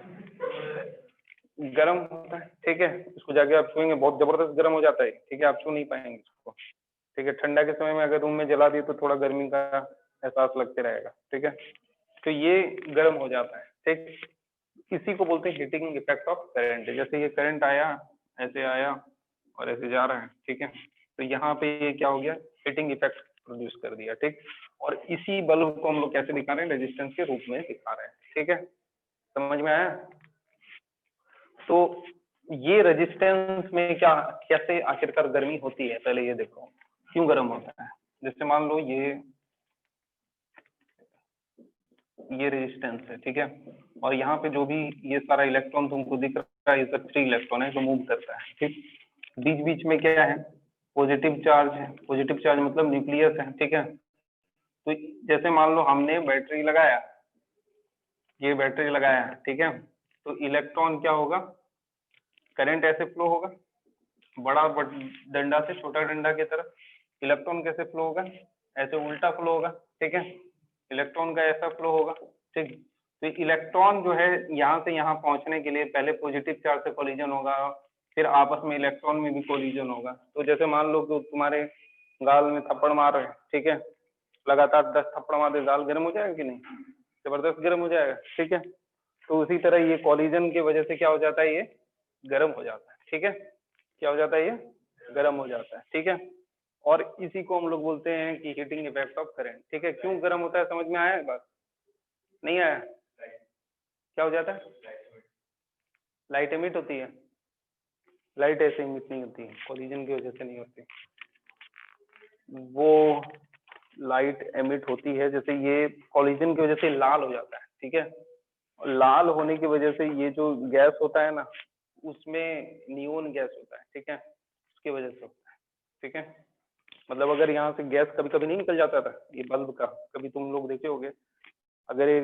गर्म होता है, ठीक है। इसको जाके आप छुएंगे, बहुत जबरदस्त गर्म हो जाता है, ठीक है, आप छू नहीं पाएंगे इसको, ठीक है। ठंडा के समय में अगर रूम में जला दिए तो थोड़ा गर्मी का एहसास लगते रहेगा, ठीक है। तो ये गर्म हो जाता है, ठीक। इसी को बोलते हैं हीटिंग इफेक्ट ऑफ करंट। जैसे ये करंट आया, ऐसे आया और ऐसे जा रहा है, ठीक है, तो यहाँ पे ये क्या हो गया, हीटिंग इफेक्ट प्रोड्यूस कर दिया, ठीक। और इसी बल्ब को हम लोग कैसे दिखा रहे हैं, रेजिस्टेंस के रूप में दिखा रहे हैं, ठीक है, समझ में आया? तो ये रेजिस्टेंस में क्या कैसे आखिरकार गर्मी होती है, पहले ये देखो क्यों गर्म होता है। जैसे मान लो ये रेजिस्टेंस है, ठीक है, और यहाँ पे जो भी ये सारा इलेक्ट्रॉन तुमको दिख रहा है, ये सब फ्री इलेक्ट्रॉन है जो मूव करता है, ठीक। बीच बीच में क्या है, पॉजिटिव चार्ज है, पॉजिटिव चार्ज मतलब न्यूक्लियस है, ठीक है। तो जैसे मान लो हमने बैटरी लगाया, ये बैटरी लगाया, ठीक है, तो इलेक्ट्रॉन क्या होगा, करंट ऐसे फ्लो होगा, बड़ा डंडा से छोटा डंडा की तरफ। इलेक्ट्रॉन कैसे फ्लो होगा, ऐसे उल्टा फ्लो होगा, ठीक है, इलेक्ट्रॉन का ऐसा फ्लो होगा, ठीक। तो इलेक्ट्रॉन जो है यहाँ से यहाँ पहुंचने के लिए पहले पॉजिटिव चार्ज से कोलिजन होगा, फिर आपस में इलेक्ट्रॉन में भी कोलिजन होगा। तो जैसे मान लो कि तुम्हारे गाल में थप्पड़ मार रहे हैं, ठीक है, लगातार 10 थप्पड़ मार दे, गाल गर्म हो जाएगा कि नहीं, जबरदस्त गर्म हो जाएगा, ठीक है। तो उसी तरह ये कोलिजन की वजह से क्या हो जाता है, ये गर्म हो जाता है, ठीक है, क्या हो जाता है, ये गर्म हो जाता है, ठीक है। और इसी को हम लोग बोलते हैं कि हीटिंग इफेक्ट ऑफ करंट, ठीक है। क्यों गर्म होता है, समझ में आया बात? नहीं आया? क्या हो जाता है, लाइट एमिट होती है, लाइट ऐसे एमिट नहीं होती है, कोलिजन की वजह से नहीं होती, वो लाइट एमिट होती है, जैसे ये कोलिजन की वजह से लाल हो जाता है, ठीक है। लाल होने की वजह से ये जो गैस होता है ना, उसमें नियोन गैस होता है, ठीक है, उसकी वजह से होता है, ठीक है। मतलब अगर यहाँ से गैस कभी कभी नहीं निकल जाता था ये बल्ब का, कभी तुम लोग देखे होगे, अगर ये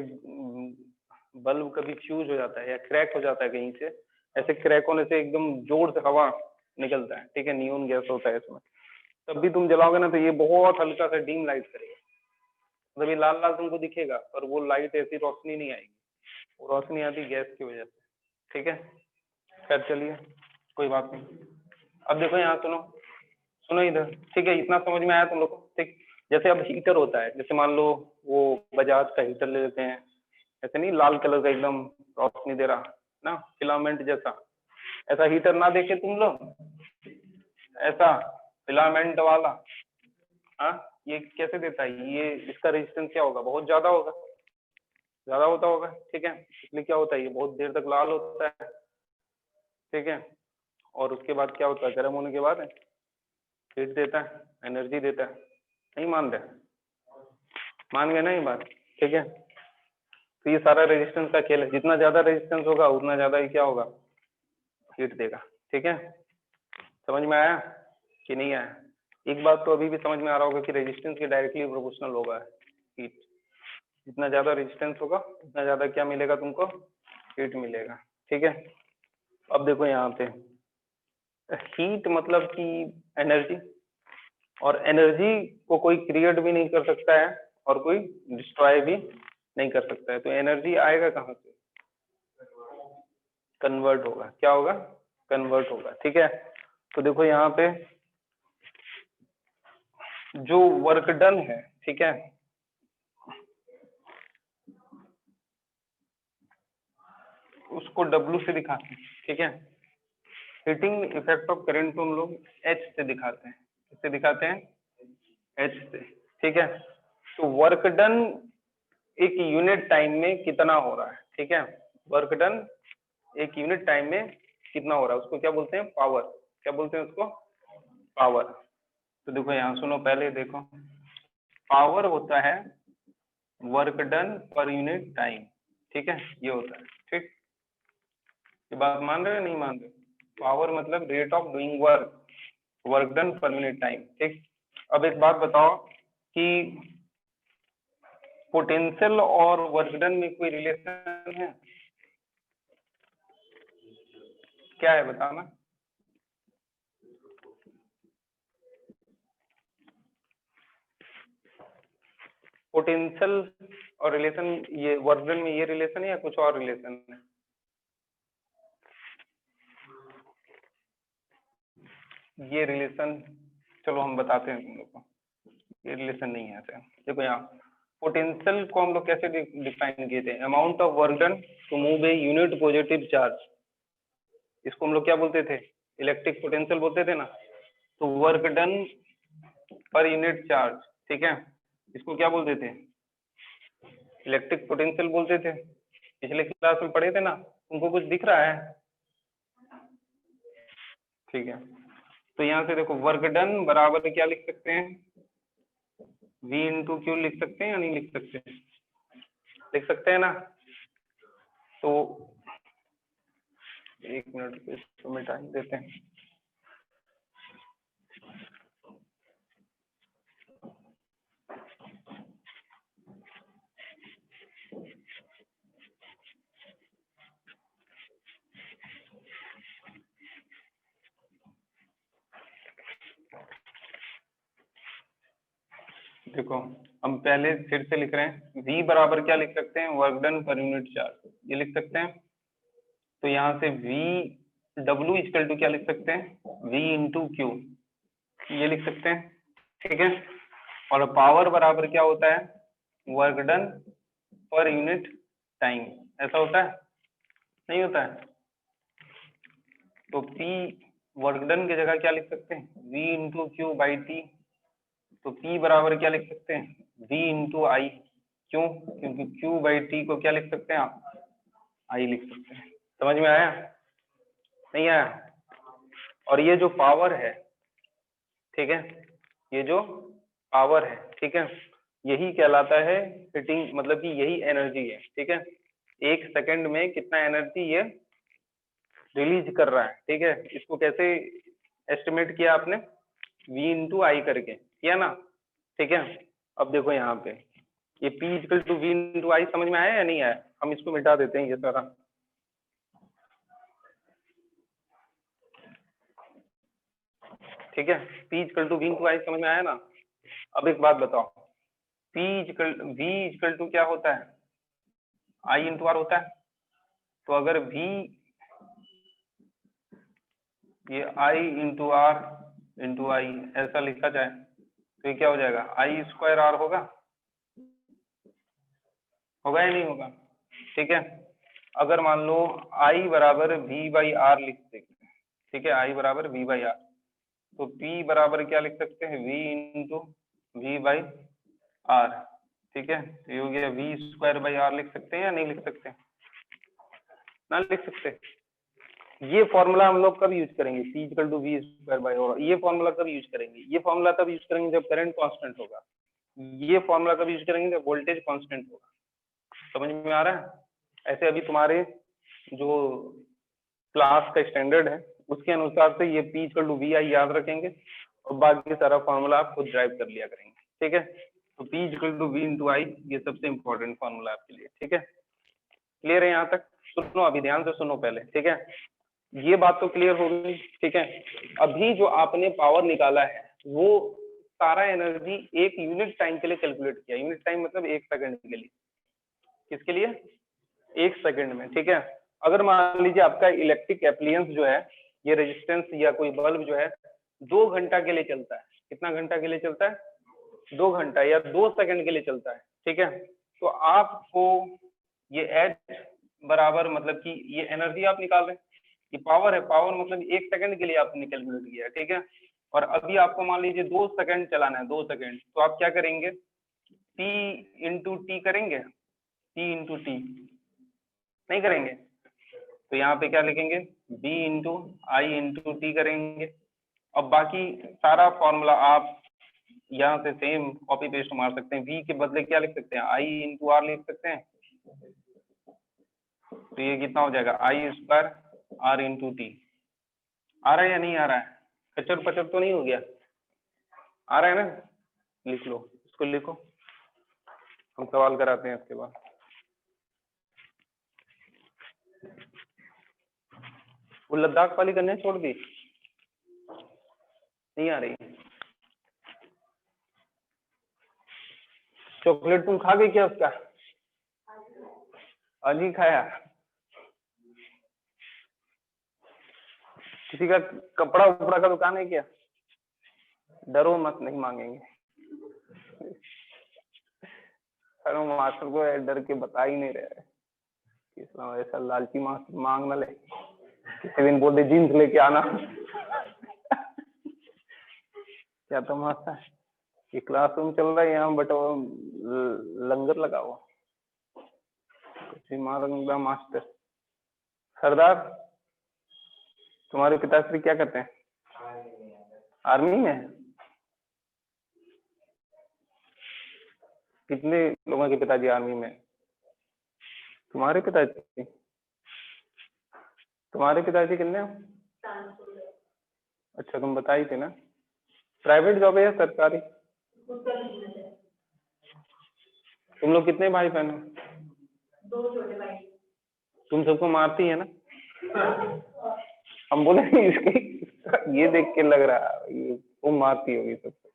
बल्ब कभी फ्यूज हो जाता है या क्रैक हो जाता है कहीं से, ऐसे क्रैक होने से एकदम जोर से हवा निकलता है, ठीक है, नियोन गैस होता है इसमें, तब भी तुम जलाओगे ना तो ये बहुत हल्का सा डीम लाइट करेगा, मतलब ये लाल लाल तुमको दिखेगा, पर वो लाइट ऐसी रोशनी नहीं आएगी, वो रोशनी आती गैस की वजह से, ठीक है। खैर चलिए कोई बात नहीं। अब देखो यहाँ सुनो, सुनो इधर, ठीक है, इतना समझ में आया तुम लोग को? ठीक, जैसे अब हीटर होता है, जैसे मान लो वो बजाज का हीटर ले लेते हैं, ऐसे नहीं लाल कलर का एकदम रोशनी दे रहा ना, फिलामेंट जैसा, ऐसा हीटर ना देखे तुम लोग, ऐसा फिलामेंट वाला, हाँ, ये कैसे देता है? ये इसका रेजिस्टेंस क्या होगा? बहुत ज्यादा होगा, ज्यादा होता होगा, ठीक है, इसलिए क्या होता है, ये बहुत देर तक लाल होता है, ठीक है, और उसके बाद क्या होता है, गर्म होने के बाद हीट देता है, एनर्जी देता है। नहीं मान रहे? मान गए ना ये बात? ठीक है, तो ये सारा रेजिस्टेंस का खेल है, जितना ज्यादा रेजिस्टेंस होगा उतना ज्यादा ही क्या होगा, हीट देगा, ठीक है। समझ में आया कि नहीं आया? एक बात तो अभी भी समझ में आ रहा होगा कि रेजिस्टेंस के डायरेक्टली प्रोपोर्शनल होगा हीट, जितना ज्यादा रेजिस्टेंस होगा उतना ज्यादा क्या मिलेगा तुमको, हीट मिलेगा, ठीक है। अब देखो यहाँ पे हीट मतलब कि एनर्जी, और एनर्जी को कोई क्रिएट भी नहीं कर सकता है और कोई डिस्ट्रॉय भी नहीं कर सकता है, तो एनर्जी आएगा कहाँ से, कन्वर्ट होगा, क्या होगा, कन्वर्ट होगा, ठीक है। तो देखो यहाँ पे जो वर्क डन है, ठीक है, उसको W से दिखाते हैं, ठीक है। हीटिंग इफेक्ट ऑफ करंट को हम लोग H से दिखाते हैं, किससे दिखाते हैं, H से, ठीक है। तो वर्क डन एक यूनिट टाइम में कितना हो रहा है, ठीक है, वर्क डन एक यूनिट टाइम में कितना हो रहा है, उसको क्या बोलते हैं, पावर, क्या बोलते हैं उसको, पावर। तो देखो यहाँ सुनो, पहले देखो, पावर होता है work done per unit time, ठीक है, ये होता है, ठीक, ये बात मान रहे हो नहीं मान रहे? पावर मतलब rate of doing work, work done per unit time, ठीक। अब एक बात बताओ कि पोटेंशियल और वर्क डन में कोई रिलेशन है? क्या है बताना? पोटेंशियल और रिलेशन, ये वर्क डन में ये रिलेशन है या कुछ और रिलेशन है? ये रिलेशन, चलो हम बताते हैं तुम लोग को, ये रिलेशन नहीं है ऐसे। देखो यहाँ पोटेंशियल को हम लोग कैसे डिफाइन किए थे, amount of work done to move a unit positive charge, इसको हम लोग क्या बोलते थे, इलेक्ट्रिक पोटेंशियल बोलते थे ना। तो work done per unit charge, ठीक है, इसको क्या बोलते थे, इलेक्ट्रिक पोटेंशियल बोलते थे। पिछले क्लास में पढ़े थे ना, तुमको कुछ दिख रहा है? ठीक है, तो यहाँ से देखो वर्क डन बराबर क्या लिख सकते हैं, V इंटू क्यू लिख सकते हैं या नहीं लिख सकते? लिख सकते हैं ना। तो एक मिनट पे इसको मिटा ही देते हैं। देखो हम पहले फिर से लिख रहे हैं, V बराबर क्या लिख सकते हैं, work done per unit charge, ये लिख सकते हैं। तो यहाँ से V W इक्वल टू क्या लिख सकते हैं, V इंटू क्यू, ये लिख सकते हैं, ठीक है। और पावर बराबर क्या होता है, work done per unit time, ऐसा होता है, नहीं होता है? तो P वर्क डन की जगह क्या लिख सकते हैं, V into Q by T. तो P बराबर क्या लिख सकते हैं, V इंटू आई, क्यों, क्योंकि Q बाई टी को क्या लिख सकते हैं आप, I लिख सकते हैं। समझ में आया नहीं आया? और ये जो पावर है, ठीक है, ये जो पावर है, ठीक है, यही कहलाता है हीटिंग, मतलब कि यही एनर्जी है, ठीक है। एक सेकंड में कितना एनर्जी ये रिलीज कर रहा है, ठीक है, इसको कैसे एस्टिमेट किया आपने, V इंटू आई करके किया ना, ठीक है। अब देखो यहाँ पे ये P equal to V into I, समझ में आया या नहीं आया? हम इसको मिटा देते हैं ये सारा, ठीक है। P equal to V into I समझ में आया ना। अब एक बात बताओ, V इक्वल टू क्या होता है, I इंटू आर होता है। तो अगर V ये I इंटू आर इंटू आई ऐसा लिखा जाए तो ये क्या हो जाएगा, आई स्क्वायर आर होगा, होगा या नहीं होगा? ठीक है, अगर मान लो आई बराबर वी बाई आर लिखते, ठीक है, आई बराबर वी बाई आर, तो पी बराबर क्या लिख सकते हैं, V into V by R, ठीक है, तो ये हो गया वी स्क्वायर बाई आर, लिख सकते हैं या नहीं लिख सकते? ना लिख सकते। ये फॉर्मूला हम लोग कब यूज करेंगे, P equal to V square by R, ये फॉर्मूला कब यूज करेंगे, ये फॉर्मूला तब यूज करेंगे जब करंट कांस्टेंट होगा, ये फॉर्मूला कब यूज करेंगे जब वोल्टेज कांस्टेंट होगा। समझ में आ रहा है? ऐसे अभी तुम्हारे जो क्लास का स्टैंडर्ड है उसके अनुसार से ये P इक्वल टू वी आई याद रखेंगे और बाकी सारा फॉर्मूला आप खुद ड्राइव कर लिया करेंगे, ठीक है। तो P equal to V into I, ये सबसे इंपॉर्टेंट फॉर्मूला आपके लिए, ठीक है। क्लियर है यहाँ तक? सुनो अभी ध्यान से सुनो पहले, ठीक है, ये बात तो क्लियर हो गई, ठीक है। अभी जो आपने पावर निकाला है वो सारा एनर्जी एक यूनिट टाइम के लिए कैलकुलेट किया, यूनिट टाइम मतलब 1 सेकंड के लिए, किसके लिए, 1 सेकंड में, ठीक है। अगर मान लीजिए आपका इलेक्ट्रिक एप्लियंस जो है, ये रेजिस्टेंस या कोई बल्ब जो है 2 घंटा के लिए चलता है, कितना घंटा के लिए चलता है, 2 घंटा या 2 सेकंड के लिए चलता है, ठीक है। तो आपको ये एच बराबर मतलब कि ये एनर्जी आप निकाल रहे हैं, ये पावर है, पावर मतलब 1 सेकंड के लिए आपने कैलकुलेट किया, ठीक है। और अभी आपको मान लीजिए 2 सेकंड चलाना है, 2 सेकंड, तो आप क्या करेंगे, P इंटू टी करेंगे, P इंटू टी नहीं करेंगे, तो यहाँ पे क्या लिखेंगे, B इंटू आई इंटू टी करेंगे। अब बाकी सारा फॉर्मूला आप यहाँ से सेम कॉपी पेस्ट मार सकते हैं, V के बदले क्या लिख सकते हैं, आई इंटू आर लिख सकते हैं, तो ये कितना हो जाएगा, आई स्क्वायर आर इंटू टी। आ रहा है या नहीं आ रहा है, कचर पचर तो नहीं हो गया, आ रहा है ना? लिख लो, इसको लिखो, हम सवाल कराते हैं इसके बाद। वो लद्दाख वाली करने छोड़ दी, नहीं आ रही? चॉकलेट तुम खा गई क्या उसका? आज ही खाया? किसी का कपड़ा उपड़ा का दुकान है क्या? डरो मत, नहीं मांगेंगे। अरे मास्टर को डर के बता ही नहीं रहे, ऐसा लालची मास्टर मांग न ले, किसी दिन बोल दे जीन्स लेके आना। क्या तमाशा है, ये क्लासरूम चल रहा है यहाँ, बट लंगर लगाओ, कुछ ही मांगेगा मास्टर। सरदार, तुम्हारे पिताश्री क्या करते हैं, आर्मी में? कितने लोगों के पिताजी आर्मी में? तुम्हारे पिताजी, तुम्हारे पिताजी कितने हो? अच्छा, तुम बताई थी ना, प्राइवेट जॉब है या सरकारी? तुम लोग कितने भाई बहन हो? 2 छोटे भाई। तुम सबको मारती है ना? हम बोले इसके ये देख के लग रहा है ये तुम मारती होगी सबको,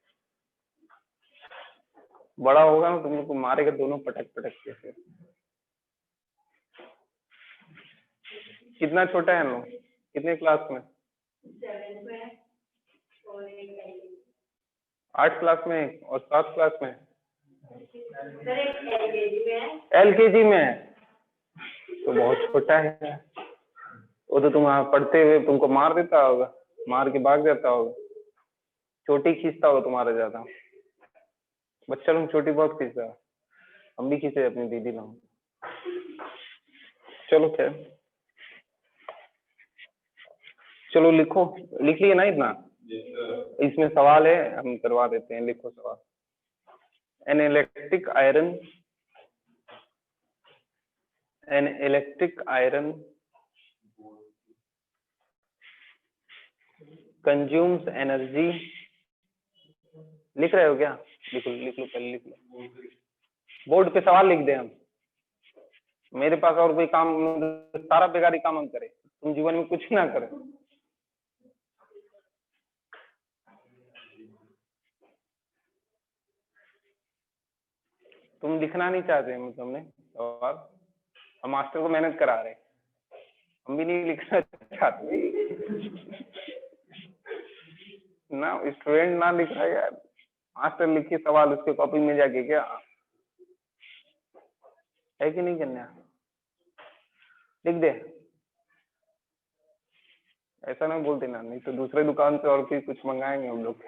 बड़ा होगा ना तुम लोग को मारेगा दोनों पटक पटक के। फिर कितना छोटा है हम लोग, कितने क्लास में? 7th में और 8 क्लास में और 7 क्लास में? सर एक LKG में है। LKG में है, तो बहुत छोटा है वो, तो तुम वहां पढ़ते हुए तुमको मार देता होगा, मार के भाग जाता होगा, चोटी खींचता होगा तुम्हारा ज्यादा। बच्चा लोग चोटी बहुत खींचता है, हम भी खींचे अपनी दीदी लोग। चलो खैर, चलो लिखो, लिख लिए ना इतना? इसमें सवाल है, हम करवा देते हैं, लिखो सवाल। An electric iron consumes energy, लिख रहे हो क्या? लिख लो पहले लिख लो, बोर्ड पे सवाल लिख दे हम, मेरे पास और कोई काम, सारा बेकारी काम हम करें, तुम जीवन में कुछ ना करें। तुम लिखना नहीं चाहते, मतलब हमने सवाल, हम मास्टर को मेहनत करा रहे, हम भी नहीं लिखना चाहते। ना स्टूडेंट ना लिख रहा है यार, मास्टर लिखी सवाल उसके कॉपी में जाके, क्या है कि नहीं कन्या, लिख दे। ऐसा नहीं बोल देना, नहीं तो दूसरे दुकान से और भी कुछ मंगाएंगे हम लोग।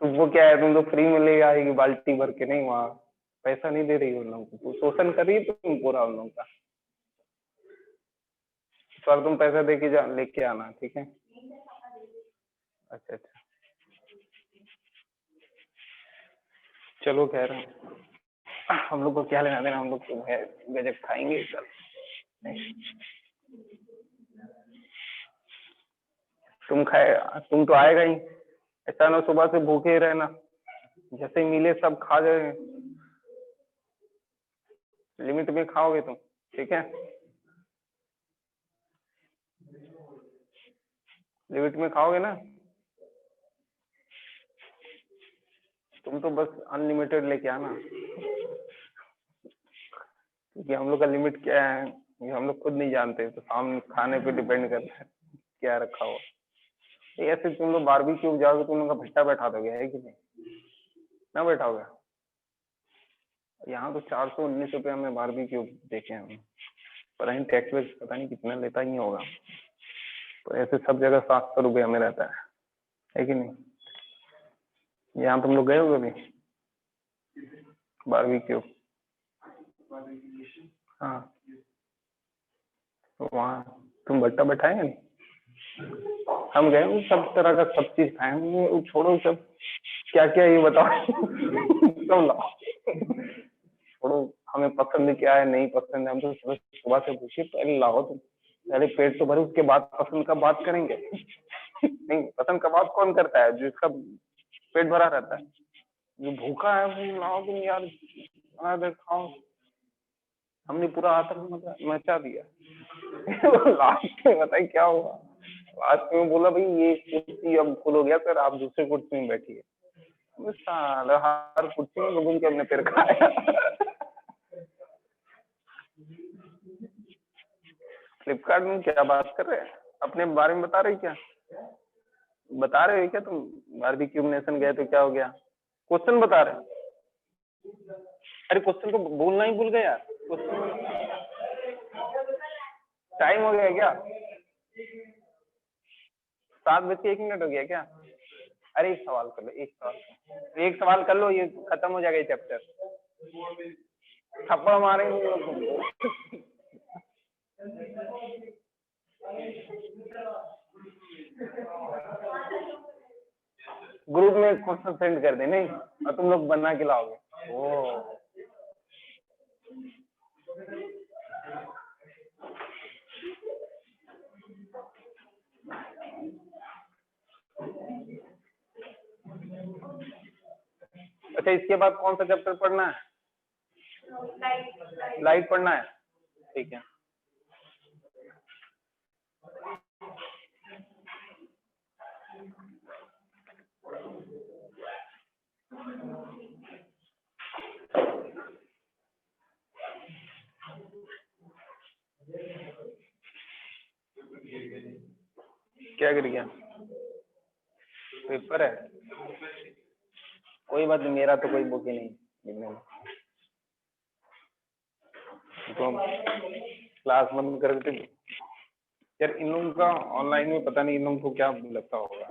तो वो क्या है, तुम तो फ्री में ले आएगी बाल्टी भर के, नहीं वहाँ पैसा नहीं दे रही उन लोगों को, तो शोषण कर रही है तुम पूरा उन लोगों का। सर तुम पैसा दे के लेके आना, ठीक है। अच्छा अच्छा, चलो कह रहा हूँ, हम लोग को क्या लेना देना, हम लोग तो है गजब खाएंगे कल। तुम तो आएगा ही, ऐसा ना सुबह से भूखे ही रहना, जैसे मिले सब खा जाए। लिमिट में खाओगे तुम, ठीक है, लिमिट में खाओगे ना। तुम तो बस अनलिमिटेड लेके आना, क्योंकि हम लोग का लिमिट क्या है ये हम लोग खुद नहीं जानते, तो हम खाने पे डिपेंड करता है क्या रखा हो। ऐसे तुम लोग बारबेक्यू जाओगे, तुम लोग का भट्टा बैठा दोगे, है कि नहीं, ना बैठाओगे। यहाँ तो 419 रुपये में बारबेक्यू देखे हम, पर અહીં टैक्स वैक्स पता नहीं कितना लेता ही होगा, तो ऐसे सब जगह 700 रुपये में रहता है कि नहीं। यहाँ तुम लोग गए हो कभी बारबेक्यू? हाँ, तो वहाँ तुम भट्टा बैठाए नहीं, हम गए वो सब तरह का सब चीज खाए, वो छोड़ो सब क्या क्या ये बताओ। सब लाओ, छोड़ो हमें पसंद क्या है नहीं पसंद है, हम तो सुबह से पूछिए, पहले लाओ तुम, पहले पेट तो भरे, उसके बाद पसंद का बात करेंगे। नहीं, पसंद का बात कौन करता है, जिसका पेट भरा रहता है, जो भूखा है वो लाओ तुम यार, खाओ। हमने पूरा आतंक मचा दिया। लास्ट में बताइए क्या हुआ, लास्ट में बोला भाई ये कुर्सी अब फुल हो गया सर, आप दूसरे कुर्सी में बैठिए। साला हर कुर्सी में घूम के हमने फिर खाया। फ्लिपकार्ट में क्या बात कर रहे हैं, अपने बारे में बता रहे क्या, बता रहे हो क्या तुम, बारबेक्यू नेशन गए तो क्या हो गया, क्वेश्चन बता रहे। अरे क्वेश्चन तो बोलना ही भूल गए यार, टाइम हो गया क्या, 7:01 हो गया क्या। अरे एक सवाल कर लो, एक सवाल कर लो, ये खत्म हो जाएगा ये चैप्टर, थप्पड़ मारेंगे ग्रुप में क्वेश्चन सेंड कर दे, नहीं और तुम लोग बना के लाओगे। ओ अच्छा, इसके बाद कौन सा चैप्टर पढ़ना है, लाइट पढ़ना है, ठीक है। क्या गिर गया, पेपर है, कोई बात नहीं, मेरा तो कोई बुक ही नहीं गिरने में, तो हम क्लास बंद कर देते यार। इन लोगों का ऑनलाइन में पता नहीं इन लोगों को क्या लगता होगा,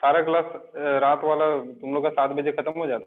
सारा क्लास रात वाला तुम लोग का 7 बजे खत्म हो जाता है।